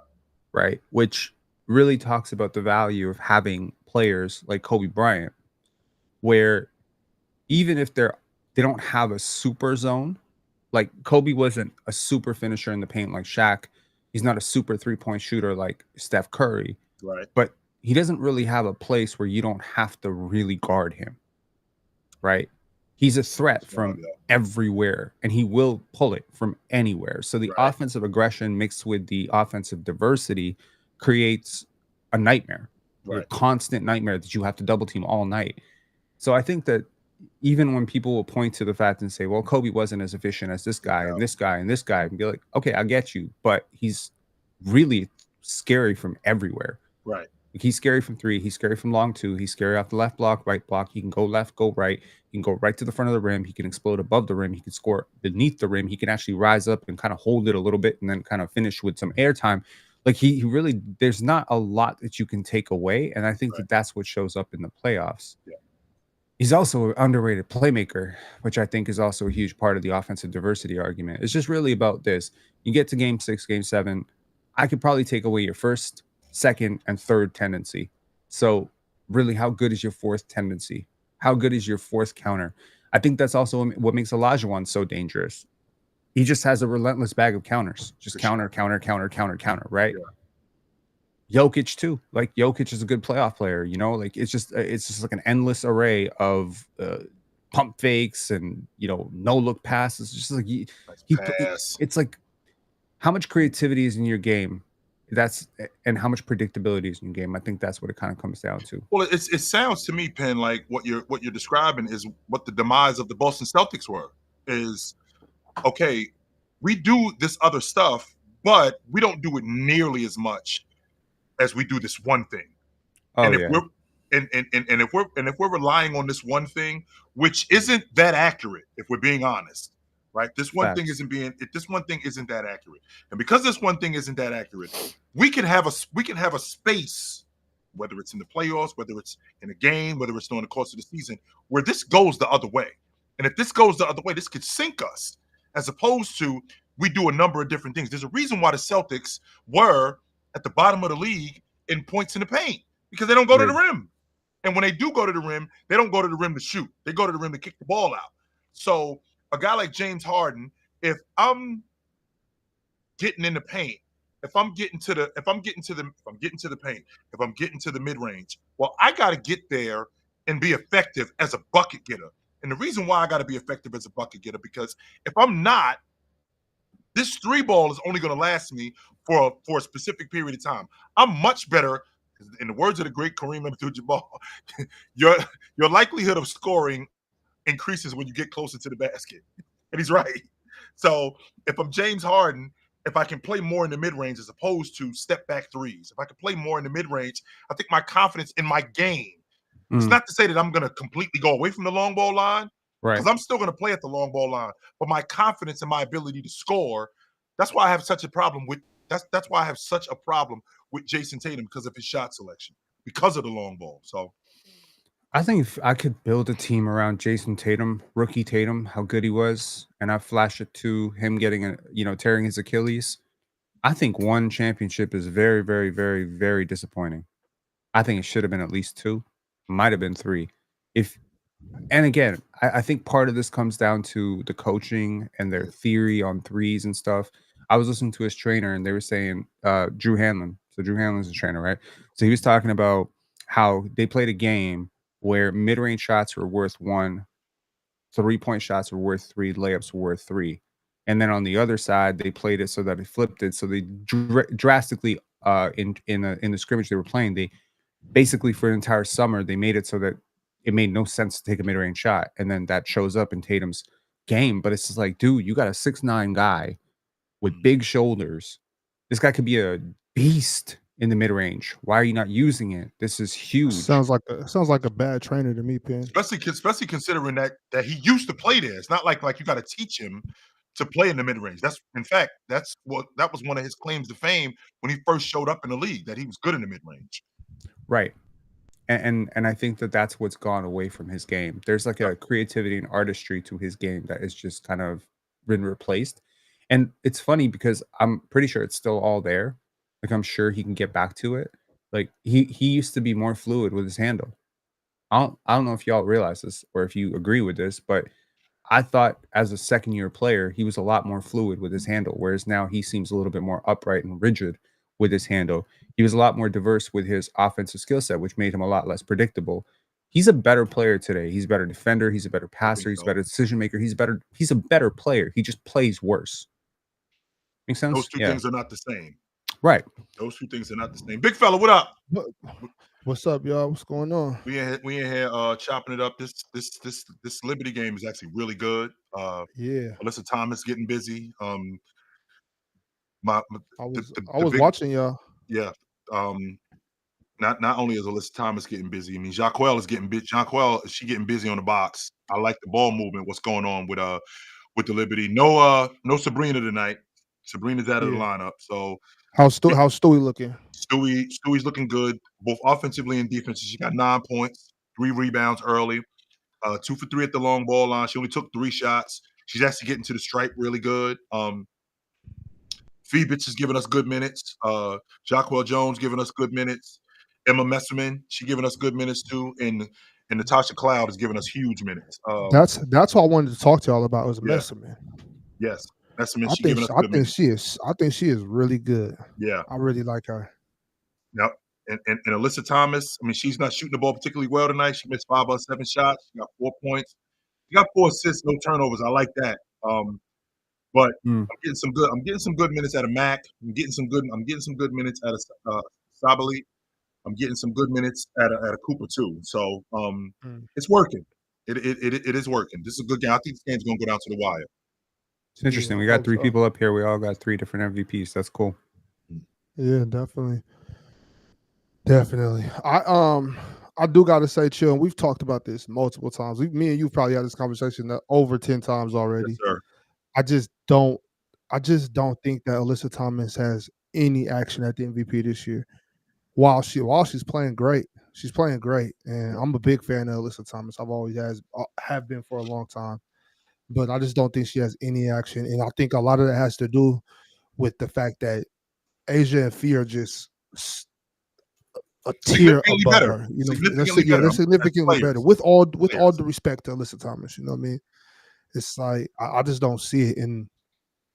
right? Which really talks about the value of having players like Kobe Bryant, where even if they don't have a super zone, like Kobe wasn't a super finisher in the paint like Shaq. He's not a super three-point shooter like Steph Curry, right. but he doesn't really have a place where you don't have to really guard him, right? He's a threat Strong, from yeah. everywhere and he will pull it from anywhere. So the Right, offensive aggression mixed with the offensive diversity creates a nightmare, like a right, constant nightmare that you have to double team all night. So I think that even when people will point to the fact and say, well, Kobe wasn't as efficient as this guy yeah, and this guy and this guy, and be like, okay, I get you, but he's really scary from everywhere. right, Like, he's scary from three. He's scary from long two. He's scary off the left block, right block. He can go left, go right. He can go right to the front of the rim. He can explode above the rim. He can score beneath the rim. He can actually rise up and kind of hold it a little bit and then kind of finish with some airtime. Like he really, there's not a lot that you can take away. And I think right, that that's what shows up in the playoffs. yeah, He's also an underrated playmaker, which I think is also a huge part of the offensive diversity argument. It's just really about this. You get to game 6, game 7, I could probably take away your first, second, and third tendency. So, really, how good is your fourth tendency? How good is your fourth counter? I think that's also what makes Olajuwon so dangerous. He just has a relentless bag of counters. Just for sure. counter, counter, counter, counter, counter, right? Yeah, Jokic too. Like Jokic is a good playoff player, like it's just like an endless array of pump fakes and no look passes. Just like Nice he, pass. it's like how much creativity is in your game. And how much predictability is in your game. I think that's what it kind of comes down to. Well, it sounds to me, Penn, like what you're describing is what the demise of the Boston Celtics were. Is okay, we do this other stuff, but we don't do it nearly as much as we do this one thing. Oh And if yeah, we're and if we're relying on this one thing, which isn't that accurate, if we're being honest, right? facts. This one thing isn't that accurate, and because this one thing isn't that accurate, we can have a space, whether it's in the playoffs, whether it's in a game, whether it's during the course of the season, where this goes the other way, and if this goes the other way, this could sink us, as opposed to we do a number of different things. There's a reason why the Celtics were at the bottom of the league in points in the paint because they don't go to the Agreed. rim. And when they do go to the rim, they don't go to the rim to shoot. They go to the rim to kick the ball out. So a guy like James Harden, if I'm getting in the paint, if I'm getting to the mid range, well, I got to get there and be effective as a bucket getter. And the reason why I got to be effective as a bucket getter because if I'm not, this three ball is only going to last me for a specific period of time. I'm much better. In the words of the great Kareem Abdul-Jabbar, your your likelihood of scoring increases when you get closer to the basket. And he's right. So if I'm James Harden, if I can play more in the mid range as opposed to step back threes, if I can play more in the mid range, I think my confidence in my game. It's Mm, not to say that I'm going to completely go away from the long ball line because right. I'm still going to play at the long ball line, but my confidence in my ability to score. That's why I have such a problem with that's why I have such a problem with Jason Tatum because of his shot selection, because of the long ball. So I think if I could build a team around Jason Tatum, rookie Tatum, how good he was, and I flash it to him getting tearing his Achilles. I think one championship is very, very, very, very disappointing. I think it should have been at least two, might have been three. If And again, I think part of this comes down to the coaching and their theory on threes and stuff. I was listening to his trainer and they were saying, Drew Hanlon. So Drew Hanlon's a trainer, right? So he was talking about how they played a game where mid-range shots were worth one, three-point shots were worth three, layups were worth three. And then on the other side, they played it so that it flipped it. So they drastically in the scrimmage they were playing, they basically for an entire summer, they made it so that it made no sense to take a mid-range shot, and then that shows up in Tatum's game, but it's just like, dude, you got a 6'9" guy with mm, big shoulders. This guy could be a beast in the mid-range. Why are you not using it? This is huge. Sounds like a bad trainer to me, Pin. especially considering that he used to play there. It's not like you got to teach him to play in the mid range. That's in fact that was one of his claims to fame when he first showed up in the league that he was good in the mid range. Right. And I think that that's what's gone away from his game. There's like Yep. a creativity and artistry to his game that is just kind of been replaced. And it's funny because I'm pretty sure it's still all there. Like I'm sure he can get back to it. Like he used to be more fluid with his handle. I don't know if y'all realize this or if you agree with this, but I thought as a second year player, he was a lot more fluid with his handle, whereas now he seems a little bit more upright and rigid with his handle. He was a lot more diverse with his offensive skill set, which made him a lot less predictable. He's a better player today. He's a better defender. He's a better I think passer. He's a so. better decision maker. He's a better player. He just plays worse. Make Those sense? two Yeah. things are not the same. Right. Those two things are not the same. Big fella, what up? What what's up, y'all? What's going on? We in here chopping it up. This Liberty game is actually really good. Yeah, Alyssa Thomas getting busy. My I was I the was big watching y'all. yeah. Um, not only is Alyssa Thomas getting busy, I mean Jacquel is getting busy. Jacquel, is she getting busy on the box? I like the ball movement. What's going on with the Liberty? No Sabrina tonight. Sabrina's out of the Yeah. lineup. So How's Stewie looking? Stewie's looking good, both offensively and defensively. She got 9 points, 3 rebounds early, 2 for 3 at the long ball line. She only took 3 shots. She's actually getting to the stripe really good. Phoebus is giving us good minutes. Jacquel Jones giving us good minutes. Emma Messerman, she giving us good minutes too. And Natasha Cloud is giving us huge minutes. That's what I wanted to talk to y'all about was Yeah, Messerman. yes. Messerman, I she think giving us sh I good think minutes. she is really good. Yeah. I really like her. Yep. And Alyssa Thomas, I mean, she's not shooting the ball particularly well tonight. She missed 5 out of 7 shots. She got 4 points. He got 4 assists, no turnovers. I like that. But Mm. I'm getting some good minutes out of Mac. I'm getting some good minutes out of Sabali. I'm getting some good minutes at a Cooper too. So it's working. It is working. This is a good game. I think this game's gonna go down to the wire. It's interesting. Yeah, We I got hope 3 so. people up here. We all got 3 different MVPs. That's cool. Yeah, definitely. Definitely. I do gotta say, chill. And we've talked about this multiple times. Me and you probably had this conversation over 10 times Yes, already. sir. I just don't think that Alyssa Thomas has any action at the MVP this year. While she's playing great. She's playing great. And I'm a big fan of Alyssa Thomas. I've always have been for a long time. But I just don't think she has any action. And I think a lot of that has to do with the fact that Asia and Fee are just a tier Significantly above better. her. You know, Significantly they're better. As significantly better. players. With all Players. the respect to Alyssa Thomas, you know what I mean? It's like I just don't see it. And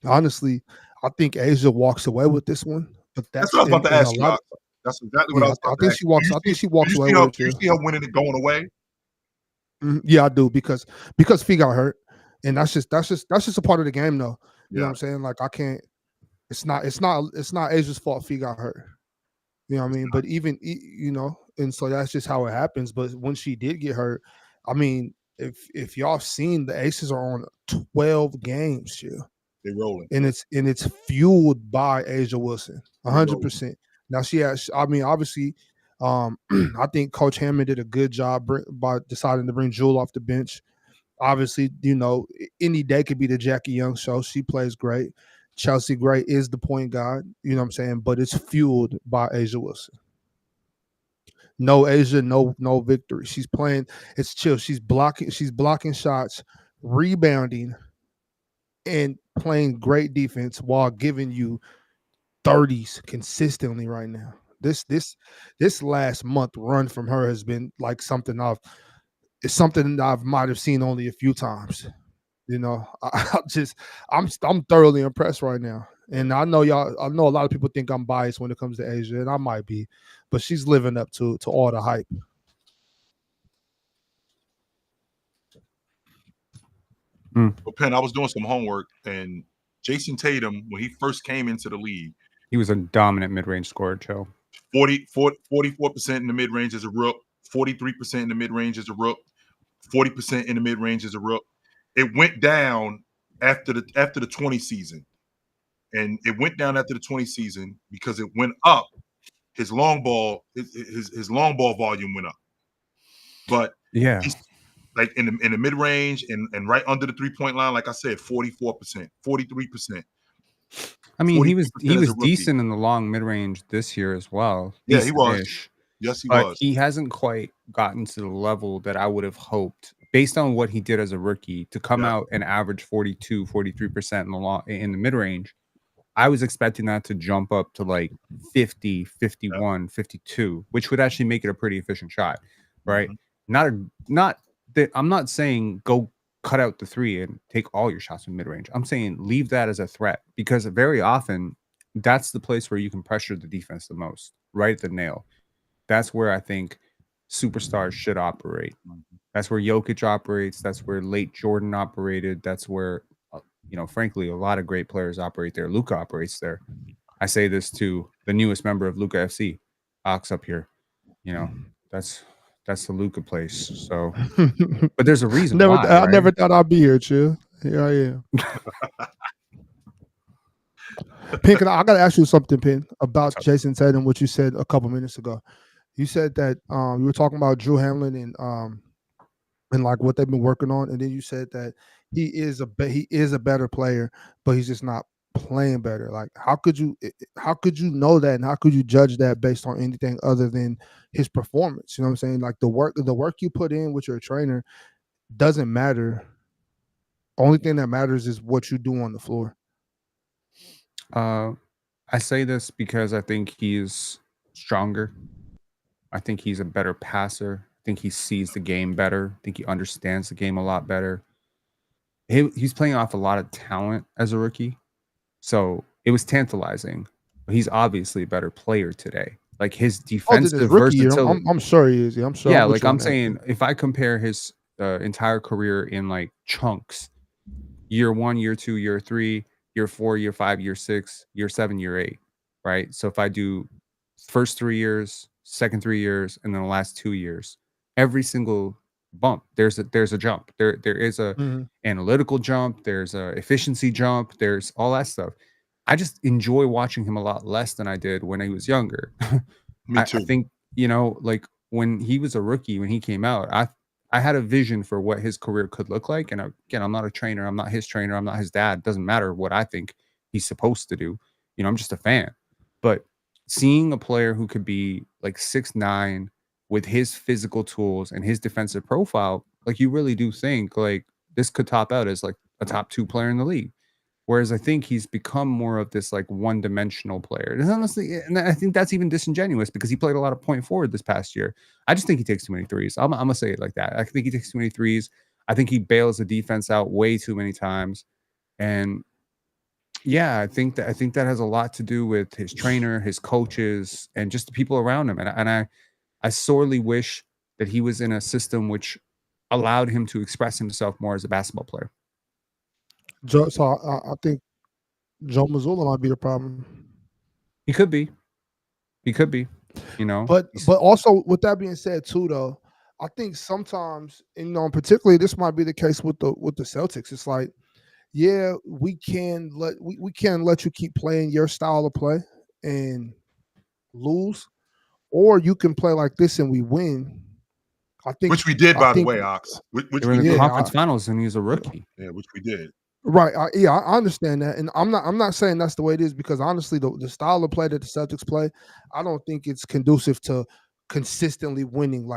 honestly, I think Asia walks away with this one. But That's that's what I was about to in a ask you, lot. Ox. That's exactly what I Yeah, was I about to think ask you. I think she walks away with it Do you too. see her winning it going away? Yeah, I do because Fee got hurt, and that's just a part of the game, though. You know Yeah, what I'm saying? Like I can't. It's not Asia's fault Fee got hurt. You know what I mean? But even you know, and so that's just how it happens. But when she did get hurt, I mean, if y'all seen the Aces are on 12 games, chill, they rolling. and it's fueled by Asia Wilson, They rolling. 100%. Now she has. I mean, obviously, I think Coach Hammond did a good job by deciding to bring Jewel off the bench. Obviously, you know, any day could be the Jackie Young show. She plays great. Chelsea Gray is the point guard, you know what I'm saying? But it's fueled by Asia Wilson. No Asia, no victory. She's playing, it's chill. She's blocking shots, rebounding, and playing great defense while giving you 30s consistently right now. This last month run from her has been like it's something that I might have seen only a few times. You know, I'm thoroughly impressed right now. And I know I know a lot of people think I'm biased when it comes to Asia, and I might be, but she's living up to all the hype. Well, Penn, I was doing some homework, and Jason Tatum, when he first came into the league, He was a dominant mid-range scorer, Joe. 44% in the mid range as a rook, 43% in the mid range as a rook, 40% in the mid range as a rook. It went down after the 20 season, and it went down after the 20 season because it went up. His long ball, his long ball volume went up, but Yeah. he's like in the mid range and right under the 3-point line. Like I said, 44%, 43%. I mean, he was 43% as a rookie. decent in the long mid-range this year as well. Yeah, he was. Decent-ish. Yes, he But was. he hasn't quite gotten to the level that I would have hoped based on what he did as a rookie to come Yeah. out and average 42, 43% in the mid-range. I was expecting that to jump up to like 50, 51, 52, which would actually make it a pretty efficient shot, right? Not that I'm not saying go cut out the 3 and take all your shots from mid-range. I'm saying leave that as a threat because very often that's the place where you can pressure the defense the most, right at the nail. That's where I think superstars should operate. That's where Jokic operates. That's where late Jordan operated. That's where, frankly, a lot of great players operate there. Luka operates there. I say this to the newest member of Luka FC, Ox up here. You know, that's the Luka place. So, but there's a reason why. I right? never thought I'd be here, chill. Here I am. Pin, I got to ask you something, Pin, about Jason Tatum, what you said a couple minutes ago. You said that you were talking about Drew Hamlin and like what they've been working on, and then you said that he is a better player, but he's just not playing better. Like how could you know that, and how could you judge that based on anything other than his performance? You know what I'm saying? Like the work you put in with your trainer doesn't matter. Only thing that matters is what you do on the floor. I say this because I think he's stronger. I think he's a better passer. I think he sees the game better. I think he understands the game a lot better. He's playing off a lot of talent as a rookie. So it was tantalizing. But he's obviously a better player today. Like his defensive rookie year, versatility. I'm sure he is. Yeah, I'm sure. Yeah, like I'm saying, if I compare his entire career in like chunks. Year 1, year 2, year 3, year 4, year 5, year 6, year 7, year 8, right? So if I do first 3 years, second 3 years, and then the last 2 years, every single bump, there's a jump. There is a Mhm. analytical jump, there's a efficiency jump, there's all that stuff. I just enjoy watching him a lot less than I did when he was younger. Me I too. think, like when he was a rookie, when he came out, I had a vision for what his career could look like. And again, I'm not a trainer, I'm not his trainer, I'm not his dad. It doesn't matter what I think he's supposed to do. I'm just a fan. But seeing a player who could be like 6'9" with his physical tools and his defensive profile, like you really do think like this could top out as like a top 2 player in the league. Whereas I think he's become more of this like one-dimensional player. And honestly, and I think that's even disingenuous because he played a lot of point forward this past year. I just think he takes too many threes. I'm gonna say it like that. I think he takes too many threes. I think he bails the defense out way too many times. And yeah, I think that has a lot to do with his trainer, his coaches, and just the people around him. And I sorely wish that he was in a system which allowed him to express himself more as a basketball player. So I think Joe Mazzulla might be the problem. He could be. He could be. But He's but also with that being said too though, I think sometimes, and particularly this might be the case with the Celtics. It's like, yeah, we can let you keep playing your style of play and lose, or you can play like this and we win. I think Which we did, I by the think way, Ox. They Which were in we the did. yeah, conference finals and he's a rookie. Yeah, which we did. right. I understand that, and I'm not saying that's the way it is because honestly, the style of play that the Celtics play, I don't think it's conducive to consistently winning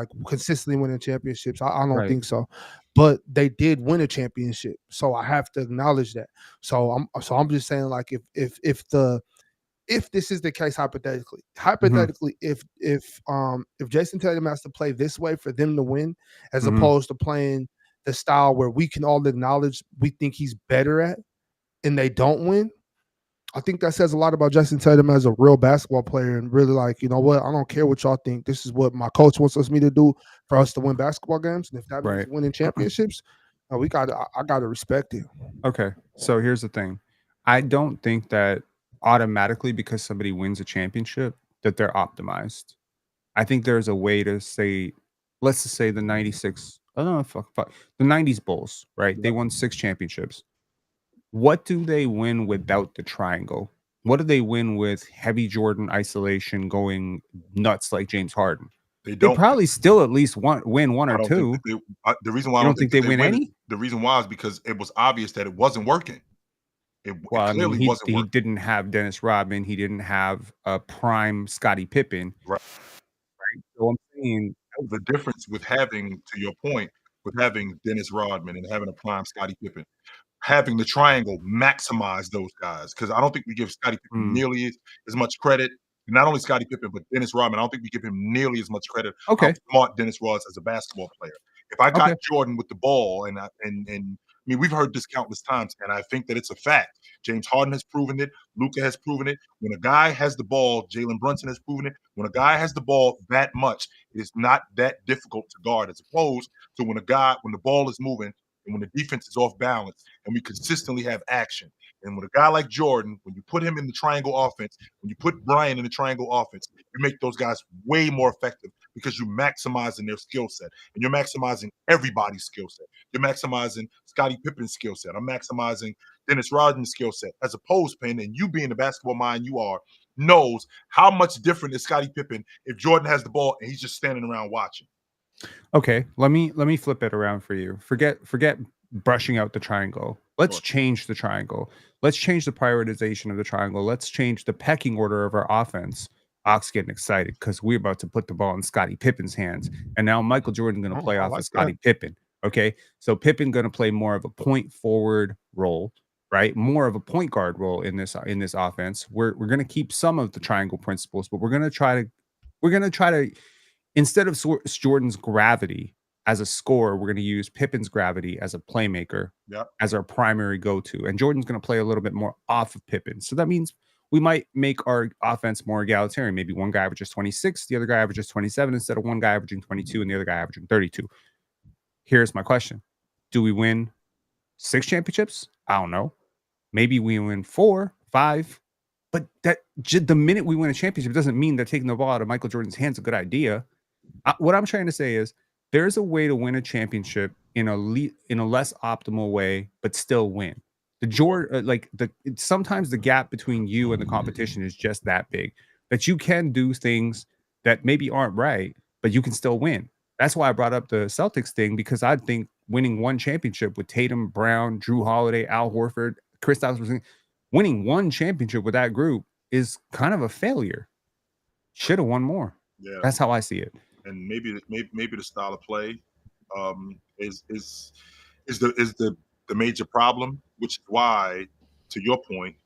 championships. I don't Right. think so. But they did win a championship, so I have to acknowledge that. So I'm just saying, like, if this is the case Mhm. hypothetically, if Jason Tatum has to play this way for them to win, as Mhm. opposed to playing the style where we can all acknowledge we think he's better at, and they don't win, I think that says a lot about Jason Tatum as a real basketball player and really like, you know what, I don't care what y'all think. This is what my coach wants me to do for us to win basketball games, and if that means Right. winning championships, I gotta respect it. Okay. So here's the thing. I don't think that automatically because somebody wins a championship that they're optimized. I think there's a way to say, let's just say the 96, I don't know, fuck, the 90s Bulls, right? They Yep. won 6 championships. What do they win without the triangle? What do they win with heavy Jordan isolation going nuts like James Harden? They They don't. probably still at least win 1 I or don't think that 2. they. The reason why I You don't don't think think that they they win win is any? the reason why is because it was obvious that it wasn't working. It Well, I mean, clearly he wasn't he working. didn't have Dennis Rodman, he didn't have a prime Scottie Pippen, Right. so I'm saying The difference with having, to your point, with having Dennis Rodman and having a prime Scottie Pippen, having the triangle maximize those guys because I don't think we give Scottie Pippen mm, nearly as much credit. Not only Scottie Pippen, but Dennis Rodman. I don't think we give him nearly as much credit how okay, smart Dennis was as a basketball player. If I got okay, Jordan with the ball, and I mean we've heard this countless times, and I think that it's a fact. James Harden has proven it. Luka has proven it. When a guy has the ball, Jalen Brunson has proven it. When a guy has the ball that much, it is not that difficult to guard, as opposed to when the ball is moving and when the defense is off balance and we consistently have action. And with a guy like Jordan, when you put him in the triangle offense, when you put Brian in the triangle offense, you make those guys way more effective because you're maximizing their skill set and you're maximizing everybody's skill set. You're maximizing Scottie Pippen's skill set. I'm maximizing Dennis Rodman's skill set, as opposed, Penn, and you being the basketball mind you are, knows how much different is Scottie Pippen if Jordan has the ball and he's just standing around watching. okay, let me flip it around for you. Forget brushing out the triangle. Let's Sure. change the triangle. Let's change the prioritization of the triangle. Let's change the pecking order of our offense. Ox getting excited because we're about to put the ball in Scottie Pippen's hands. And now Michael Jordan gonna Oh, play I off of like that. Scottie Pippen. Okay. So Pippen gonna play more of a point forward role, right? More of a point guard role in this offense. We're gonna keep some of the triangle principles, but we're gonna try to instead of Jordan's gravity as a scorer, we're going to use Pippen's gravity as a playmaker Yep. as our primary go-to. And Jordan's going to play a little bit more off of Pippen. So that means we might make our offense more egalitarian. Maybe one guy averages 26, the other guy averages 27 instead of one guy averaging 22 and the other guy averaging 32. Here's my question. Do we win 6 championships? I don't know. Maybe we win 4, 5. But the minute we win a championship doesn't mean that taking the ball out of Michael Jordan's hands is a good idea. What I'm trying to say is there's a way to win a championship in a less optimal way, but still win. Sometimes the gap between you and the competition is just that big that you can do things that maybe aren't right, but you can still win. That's why I brought up the Celtics thing, because I think winning one championship with Tatum, Brown, Drew Holiday, Al Horford, Kristaps, winning one championship with that group is kind of a failure. Should have won more. Yeah, That's how I see it. and maybe the style of play is the major problem, which is why, to your point,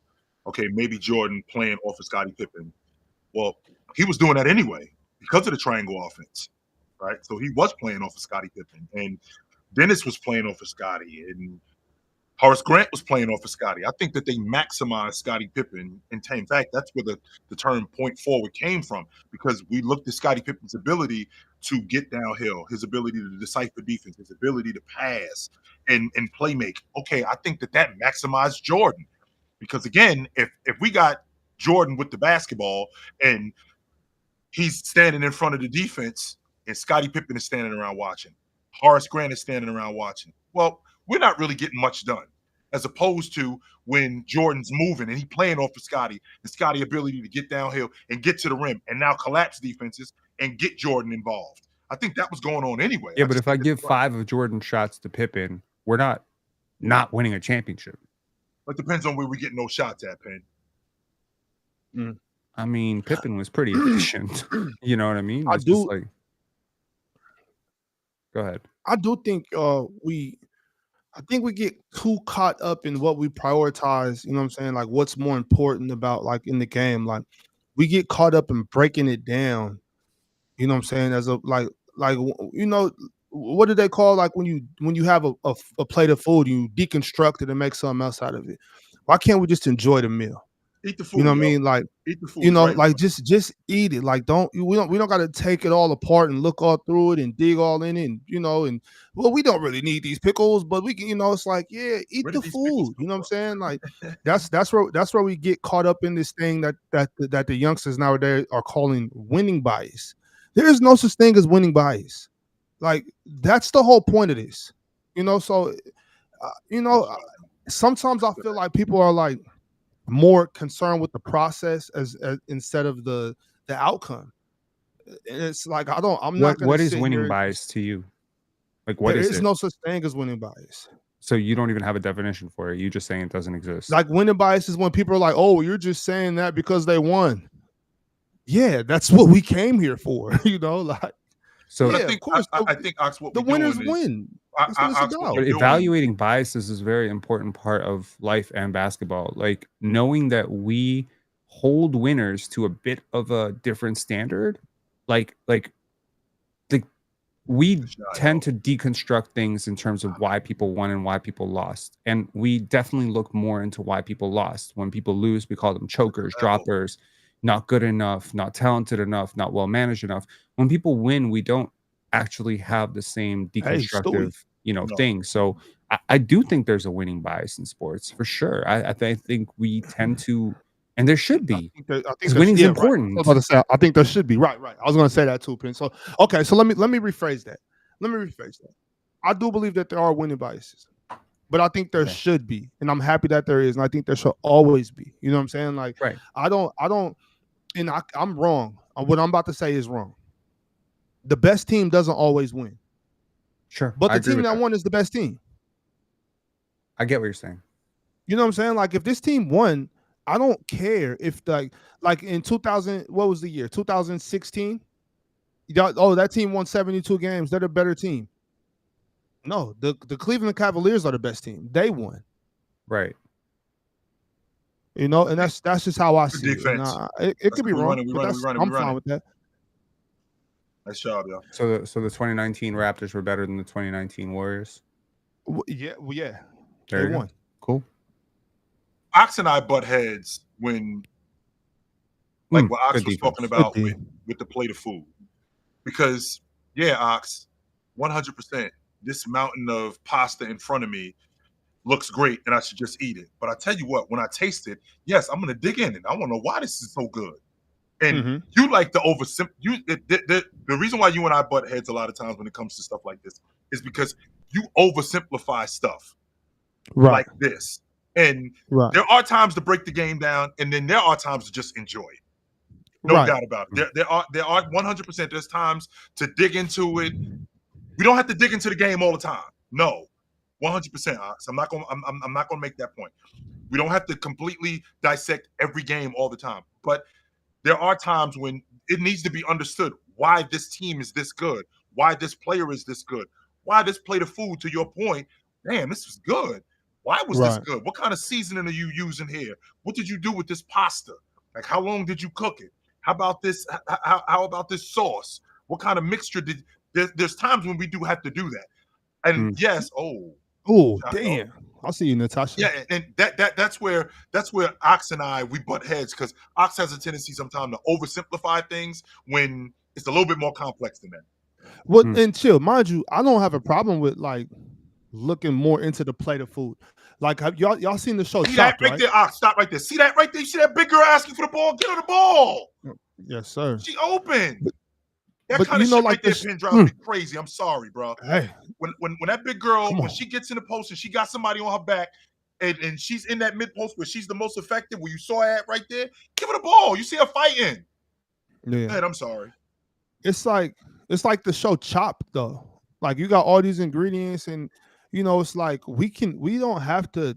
okay, maybe Jordan playing off of Scottie Pippen. Well, he was doing that anyway because of the triangle offense, right? So he was playing off of Scottie Pippen, and Dennis was playing off of Scottie, and Horace Grant was playing off of Scottie. I think that they maximized Scottie Pippen. In fact, that's where the term point forward came from, because we looked at Scottie Pippen's ability to get downhill, his ability to decipher defense, his ability to pass and play make. Okay, I think that maximized Jordan, because again, if we got Jordan with the basketball and he's standing in front of the defense and Scottie Pippen is standing around watching, Horace Grant is standing around watching, well, we're not really getting much done, as opposed to when Jordan's moving and he playing off of Scottie, and Scottie ability to get downhill and get to the rim and now collapse defenses and get Jordan involved. I think that was going on anyway. Yeah, but if I give 5 of Jordan shots to Pippen, we're not winning a championship. It depends on where we're getting those shots at, Penn. I mean, Pippen was pretty efficient. You know what I mean? I do. Go ahead. I do think I think we get too caught up in what we prioritize, you know what I'm saying? Like what's more important about like in the game. Like we get caught up in breaking it down, you know what I'm saying? As a you know, what do they call like when you have a plate of food, you deconstruct it and make something else out of it. Why can't we just enjoy the meal? Eat the food. You know what I mean? Like eat the food. You know, right, like just eat it. Like we don't got to take it all apart and look all through it and dig all in it. And you know, and well, we don't really need these pickles, but we can. You know, it's like eat the food. You know what I'm saying? Like that's where we get caught up in this thing that the youngsters nowadays are calling winning bias. There is no such thing as winning bias. Like that's the whole point of this. You know, so sometimes I feel like people are like more concerned with the process as instead of the outcome. And it's like I'm not gonna what is winning bias to you? Like what there is is no such thing as winning bias. So you don't even have a definition for it. You just saying it doesn't exist. Like winning bias is when people are like, oh, you're just saying that because they won. Yeah, that's what we came here for, you know, like so yeah, of course I think what the winners win. But evaluating biases is a very important part of life and basketball. Like knowing that we hold winners to a bit of a different standard. Like we tend to deconstruct things in terms of why people won and why people lost. And we definitely look more into why people lost. When people lose, we call them chokers, droppers, not good enough, not talented enough, not well managed enough. When people win, we don't actually have the same deconstructive thing. So I do think there's a winning bias in sports for sure. I think we tend to, and there should be. I think winning's important. Right. I think there should be. Right. I was going to say that too, Pin. So okay, so let me rephrase that. I do believe that there are winning biases, but I think there should be, and I'm happy that there is, and I think there should always be. You know what I'm saying? Like, right. I don't, and I'm wrong. What I'm about to say is wrong. The best team doesn't always win. Sure. But the team that won is the best team. I get what you're saying. You know what I'm saying? Like if this team won, I don't care if like in 2000, what was the year? 2016? That team won 72 games. They're the better team. No, the Cleveland Cavaliers are the best team. They won. Right. You know, and that's just how I see it. It could be wrong. I'm fine with that. Nice job, y'all. So the 2019 Raptors were better than the 2019 Warriors? Yeah. There you won. Go. Cool. Ox and I butt heads when what Ox was talking about with the plate of food. Because, Ox, 100%, this mountain of pasta in front of me looks great and I should just eat it. But I tell you what, when I taste it, yes, I'm gonna dig in it. I want to know why this is so good. And you like to the reason why you and I butt heads a lot of times when it comes to stuff like this is because you oversimplify stuff like this. And there are times to break the game down, and then there are times to just enjoy it. No doubt about it. There are 100%. There's times to dig into it. We don't have to dig into the game all the time. No, 100%. I'm not gonna make that point. We don't have to completely dissect every game all the time, but there are times when it needs to be understood why this team is this good, why this player is this good, why this plate of food, to your point, damn, this was good. Why was this good? What kind of seasoning are you using here? What did you do with this pasta? Like, how long did you cook it? How about this? How about this sauce? What kind of mixture did? There's times when we do have to do that. And yes, damn. I'll see you, Natasha. Yeah, and that's where Ox and I, we butt heads, because Ox has a tendency sometimes to oversimplify things when it's a little bit more complex than that. Well, and chill, mind you, I don't have a problem with like looking more into the plate of food. Like, have y'all seen the show Chopped, right there, Ox, stop right there. See that right there? You see that big girl asking for the ball? Get her the ball. Yes, sir. She open. That kind of shit like right there, Pin, drives me crazy. I'm sorry, bro. Hey. When that big girl, when she gets in the post and she got somebody on her back, and she's in that mid post where she's the most effective, where you saw her at right there, give her the ball. You see her fighting. Yeah. Man, I'm sorry. It's like the show Chopped, though. Like, you got all these ingredients, and it's like we don't have to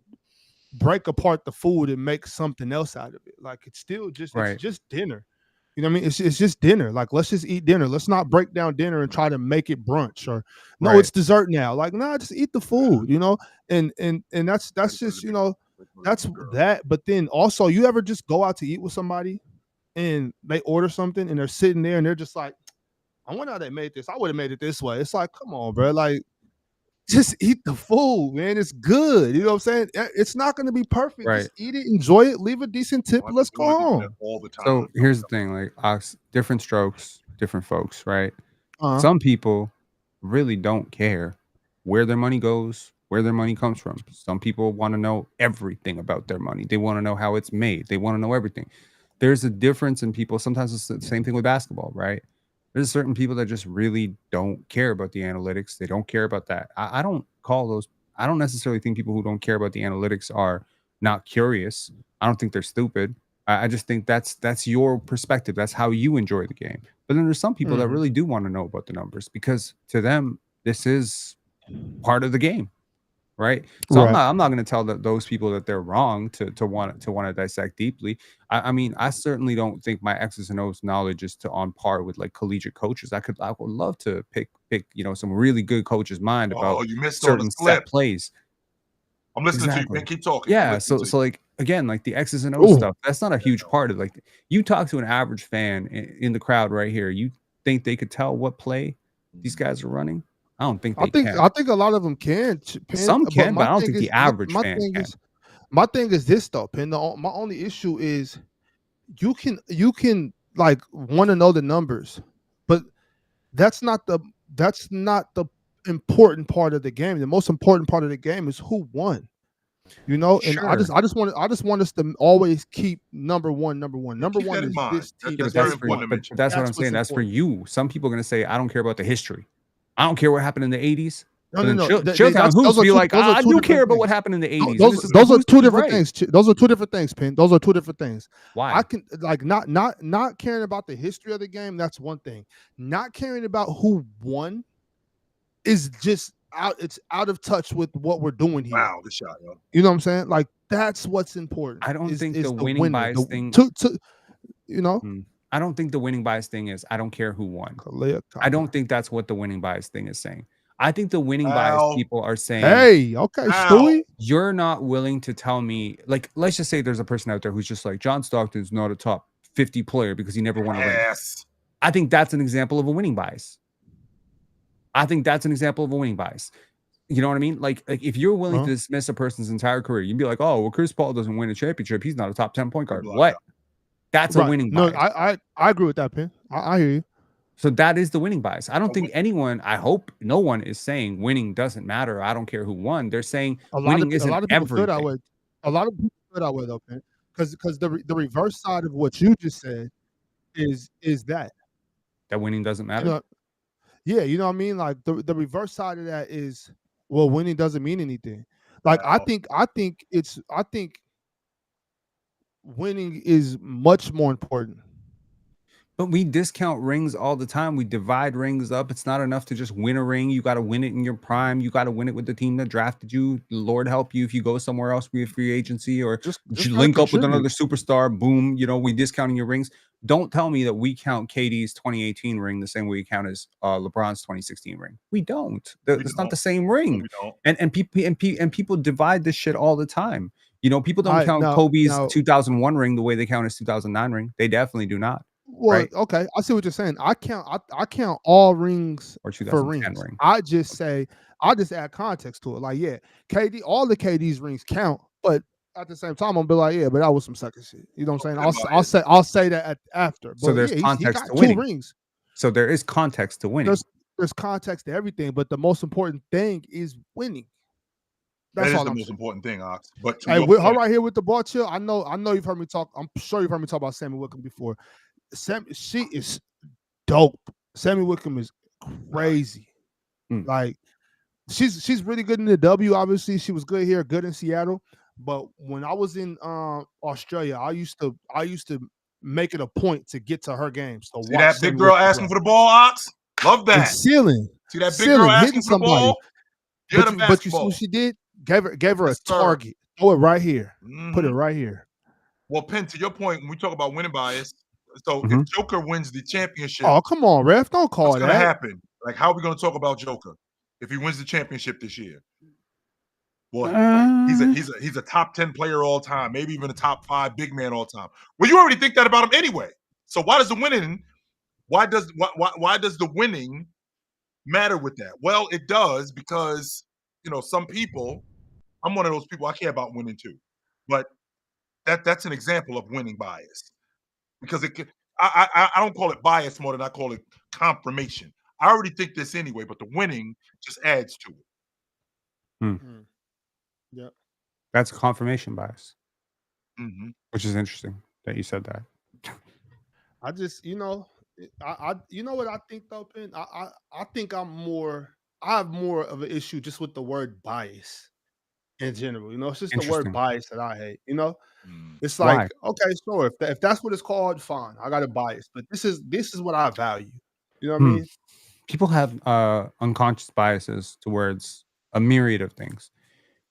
break apart the food and make something else out of it. Like, it's still just it's just dinner. You know what I mean? It's just dinner. Like, let's just eat dinner. Let's not break down dinner and try to make it brunch, or no, it's dessert now. Like, nah, just eat the food, and that's just, that's that. But then also, you ever just go out to eat with somebody and they order something and they're sitting there and they're just like, I wonder how they made this. I would have made it this way. It's like, come on, bro. Like, just eat the food, man. It's good. You know what I'm saying? It's not going to be perfect. Just eat it, enjoy it, leave a decent tip, and let's go home. All the time. So here's the thing, like, Ox, different strokes, different folks, right? Some people really don't care where their money goes, where their money comes from. Some people want to know everything about their money. They want to know how it's made. They want to know everything. There's a difference in people. Sometimes it's the same thing with basketball, right? There's certain people that just really don't care about the analytics. They don't care about that. I don't necessarily think people who don't care about the analytics are not curious. I don't think they're stupid. I just think that's your perspective. That's how you enjoy the game. But then there's some people that really do want to know about the numbers, because to them, this is part of the game. Right. So I'm not going to tell those people that they're wrong to want to dissect deeply. I mean, I certainly don't think my X's and O's knowledge is on par with like collegiate coaches. I would love to pick some really good coach's mind about you missed certain set plays. I'm listening to you, man. Keep talking. Yeah. So like, again, like the X's and O's stuff, that's not a huge part of, like, you talk to an average fan in the crowd right here. You think they could tell what play these guys are running? I don't think they can. I think a lot of them can. Some can, but I don't think the average fan can. My thing is this, though, Pin. My only issue is you can like want to know the numbers, but that's not the important part of the game. The most important part of the game is who won. And I just want us to always keep number one. Number one is this team. That's what I'm saying. That's for you. Some people are going to say, I don't care about the history. I don't care what happened in the 80s. No. Chilltown Hoops be like, I do care about what happened in the 80s. Those are two different things. Those are two different things, Pin. Those are two different things. Why? I can, like, not caring about the history of the game. That's one thing. Not caring about who won is just out. It's out of touch with what we're doing here. Wow, good shot, yo. You know what I'm saying? Like, that's what's important. I don't think the winning bias thing. I don't think the winning bias thing is I don't care who won. I don't think that's what the winning bias thing is saying. I think the winning bias people are saying, hey, okay, Stewie, you're not willing to tell me, like, let's just say there's a person out there who's just like, John Stockton's not a top 50 player because he never won a ring. I think that's an example of a winning bias. You know what I mean? Like if you're willing to dismiss a person's entire career, you'd be like, oh, well, Chris Paul doesn't win a championship. He's not a top 10 point guard. What? That's a winning bias. No, I agree with that, Pin. I hear you. So that is the winning bias. I don't So think anyone, I hope no one is saying winning doesn't matter. I don't care who won. They're saying winning A isn't lot of people feel that everything. way. A lot of people feel that way though, man. Because the reverse side of what you just said is that, That winning doesn't you matter. know, yeah, you know what I mean. Like the reverse side of that is, well, winning doesn't mean anything. Like well, I think winning is much more important. But we discount rings all the time. We divide rings up. It's not enough to just win a ring. You got to win it in your prime. You got to win it with the team that drafted you. Lord help you if you go somewhere else via free agency or Just gotta link up with contribute. another superstar. Boom, we discounting your rings. Don't tell me that we count KD's 2018 ring the same way we count as LeBron's 2016 ring. We don't. we That's not don't. the same No, ring. we don't. And people divide this shit all the time. People don't I count now Kobe's now 2001 ring the way they count his 2009 ring. They definitely do not. Well, Right? okay, I see what you're saying. I count all rings Or for 2010 rings. ring. I just add context to it. Like, yeah, KD, all the KD's rings count, but at the same time, I'm gonna be like, yeah, but that was some sucker shit. You know what I'm saying? Winning bias. I'll say that after. So But there's yeah, he context got to two winning. rings. So there is context to winning. There's context to everything, but the most important thing is winning. That That's is all the I'm most saying. important thing, Ox. But to Hey, your with her point, right here with the ball chill, I know you've heard me talk. I'm sure you've heard me talk about Sammy Wickham before. She is dope. Sammy Wickham is crazy. Mm. Like she's really good in the W. Obviously, she was good here, good in Seattle. But when I was in Australia, I used to make it a point to get to her games to see watch that big Sammy girl Wickham asking play. for the ball, Ox? Love And that. See that big girl hitting asking for the somebody. ball? Get a But you see what basketball. she did? Gave her Yes, a sir. target. Throw it right here. Put it Mhm. right here. Well, Penn, to your point, when we talk about winning bias, so if Mhm. Joker wins the championship, Oh, come on, ref. Don't call what's gonna that. happen? Like, how are we gonna talk about Joker if he wins the championship this year? Well, Uh, he's a top 10 player all time, maybe even a top 5 big man all time. Well, you already think that about him anyway. So why does the winning matter with that? Well, it does because some people, I'm one of those people, I care about winning too. But that's an example of winning bias. Because I don't call it bias more than I call it confirmation. I already think this anyway, but the winning just adds to it. Yeah. that's confirmation bias, Mhm. which is interesting that you said that. I just, you know what I think though, Pen? I think I have more of an issue just with the word bias in general. It's just the word Interesting. bias that I hate. Mm. It's Why? like, okay, sure, if that's what it's called, fine. I got a bias, but this is what I value. You know what I Hmm. mean? People have unconscious biases towards a myriad of things.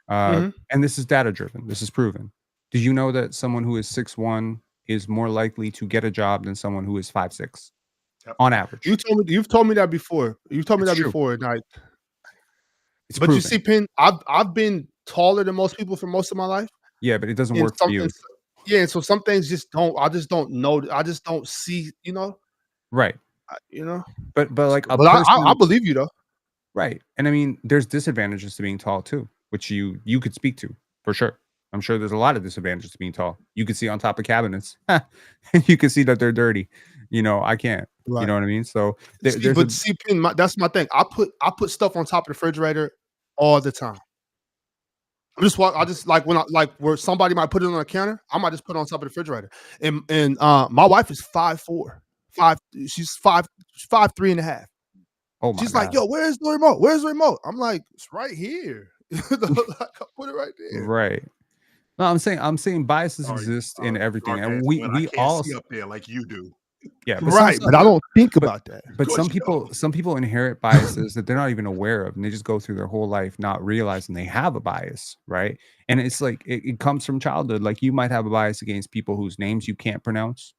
Mhm. And this is data driven. This is proven. Did you know that someone who is 6'1" is more likely to get a job than someone who is 5'6" Yep. on average? You've told me that before. You've told me It's that true. before, and It's but you see, proven. Pen, I've been taller than most people for most of my life. Yeah, but it doesn't And work for you. yeah, and so some things I just don't know. I just don't see, Right. you know. But like a But I person, believe you though. right. And I mean, there's disadvantages to being tall too, which you could speak to for sure. I'm sure there's a lot of disadvantages to being tall. You can see on top of cabinets. You can see that they're dirty. I can't. You Right. know what I mean? So See, there's a but see, Pen, that's my thing. I put stuff on top of the refrigerator all the time. I just like when I like where somebody might put it on the counter, I might just put it on top of the refrigerator. And my wife is 5'4". She's 5'3" and a half. oh my She's like, god. yo, where's the remote? Where's the remote? I'm like, it's right here. Like, I put it right there. Right. No, I'm saying biases exist in everything, Dark and ass we twin. I we can't all see up there like you do. yeah, but Right, but I don't think but about that. but Course some you people don't. some people inherit biases that they're not even aware of, and they just go through their whole life not realizing they have a bias, right? And it's like it comes from childhood. Like you might have a bias against people whose names you can't pronounce.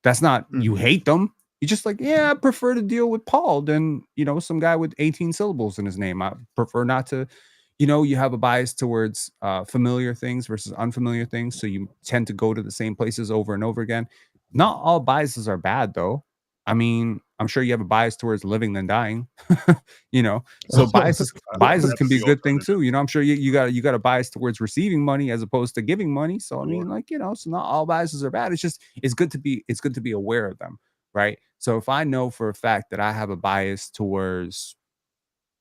That's not you Mhm. hate them. You just like, yeah, I prefer to deal with Paul than, some guy with 18 syllables in his name. I prefer not to, you have a bias towards familiar things versus unfamiliar things. So you tend to go to the same places over and over again. Not all biases are bad though. I mean, I'm sure you have a bias towards living than dying. So biases I'd biases rather can be a be good thing alternative. too. I'm sure you got a bias towards receiving money as opposed to giving money. So I Sure. mean, like, so not all biases are bad. It's good to be aware of them, right? So if I know for a fact that I have a bias towards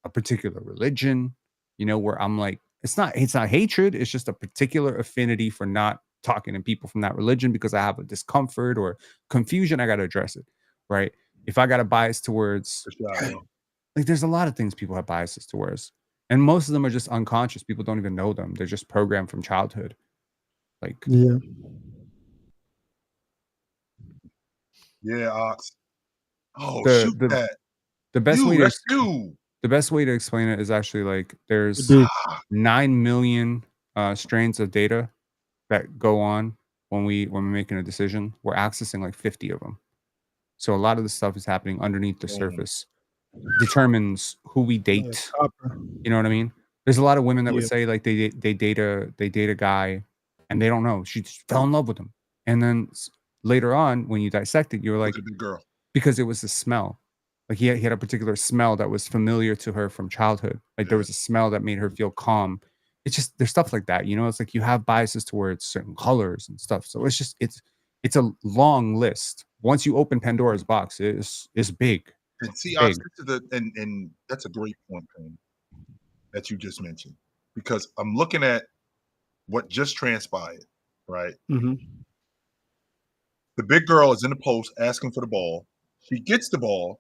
a particular religion, where I'm like, it's not hatred, it's just a particular affinity for not talking to people from that religion because I have a discomfort or confusion, I got to address it, right? If I got a bias towards For sure, bro. like there's a lot of things people have biases towards. And most of them are just unconscious. People don't even know them. They're just programmed from childhood. Like Yeah. Yeah, Ox. Oh, the shoot the that. the best way You, to that's you. the best way to explain it is actually like there's Dude. 9 million strains of data that go on when we're making a decision. We're accessing like 50 of them. So a lot of the stuff is happening underneath the Mm, surface. Determines who we Yeah, date. copper. You know what I mean? There's a lot of women that would Yeah. say like they date a guy and they don't know. She just fell in love with him. And then later on, when you dissect it, you're look like, at the big girl. because it was the smell. Like he had a particular smell that was familiar to her from childhood. Like there Yeah. was a smell that made her feel calm. It's just there's stuff like that, It's like you have biases towards certain colors and stuff. So it's a long list. Once you open Pandora's box, it's big. And see, It's Ox, big. this is and that's a great point, man, that you just mentioned. Because I'm looking at what just transpired, right? Mhm. The big girl is in the post asking for the ball. She gets the ball.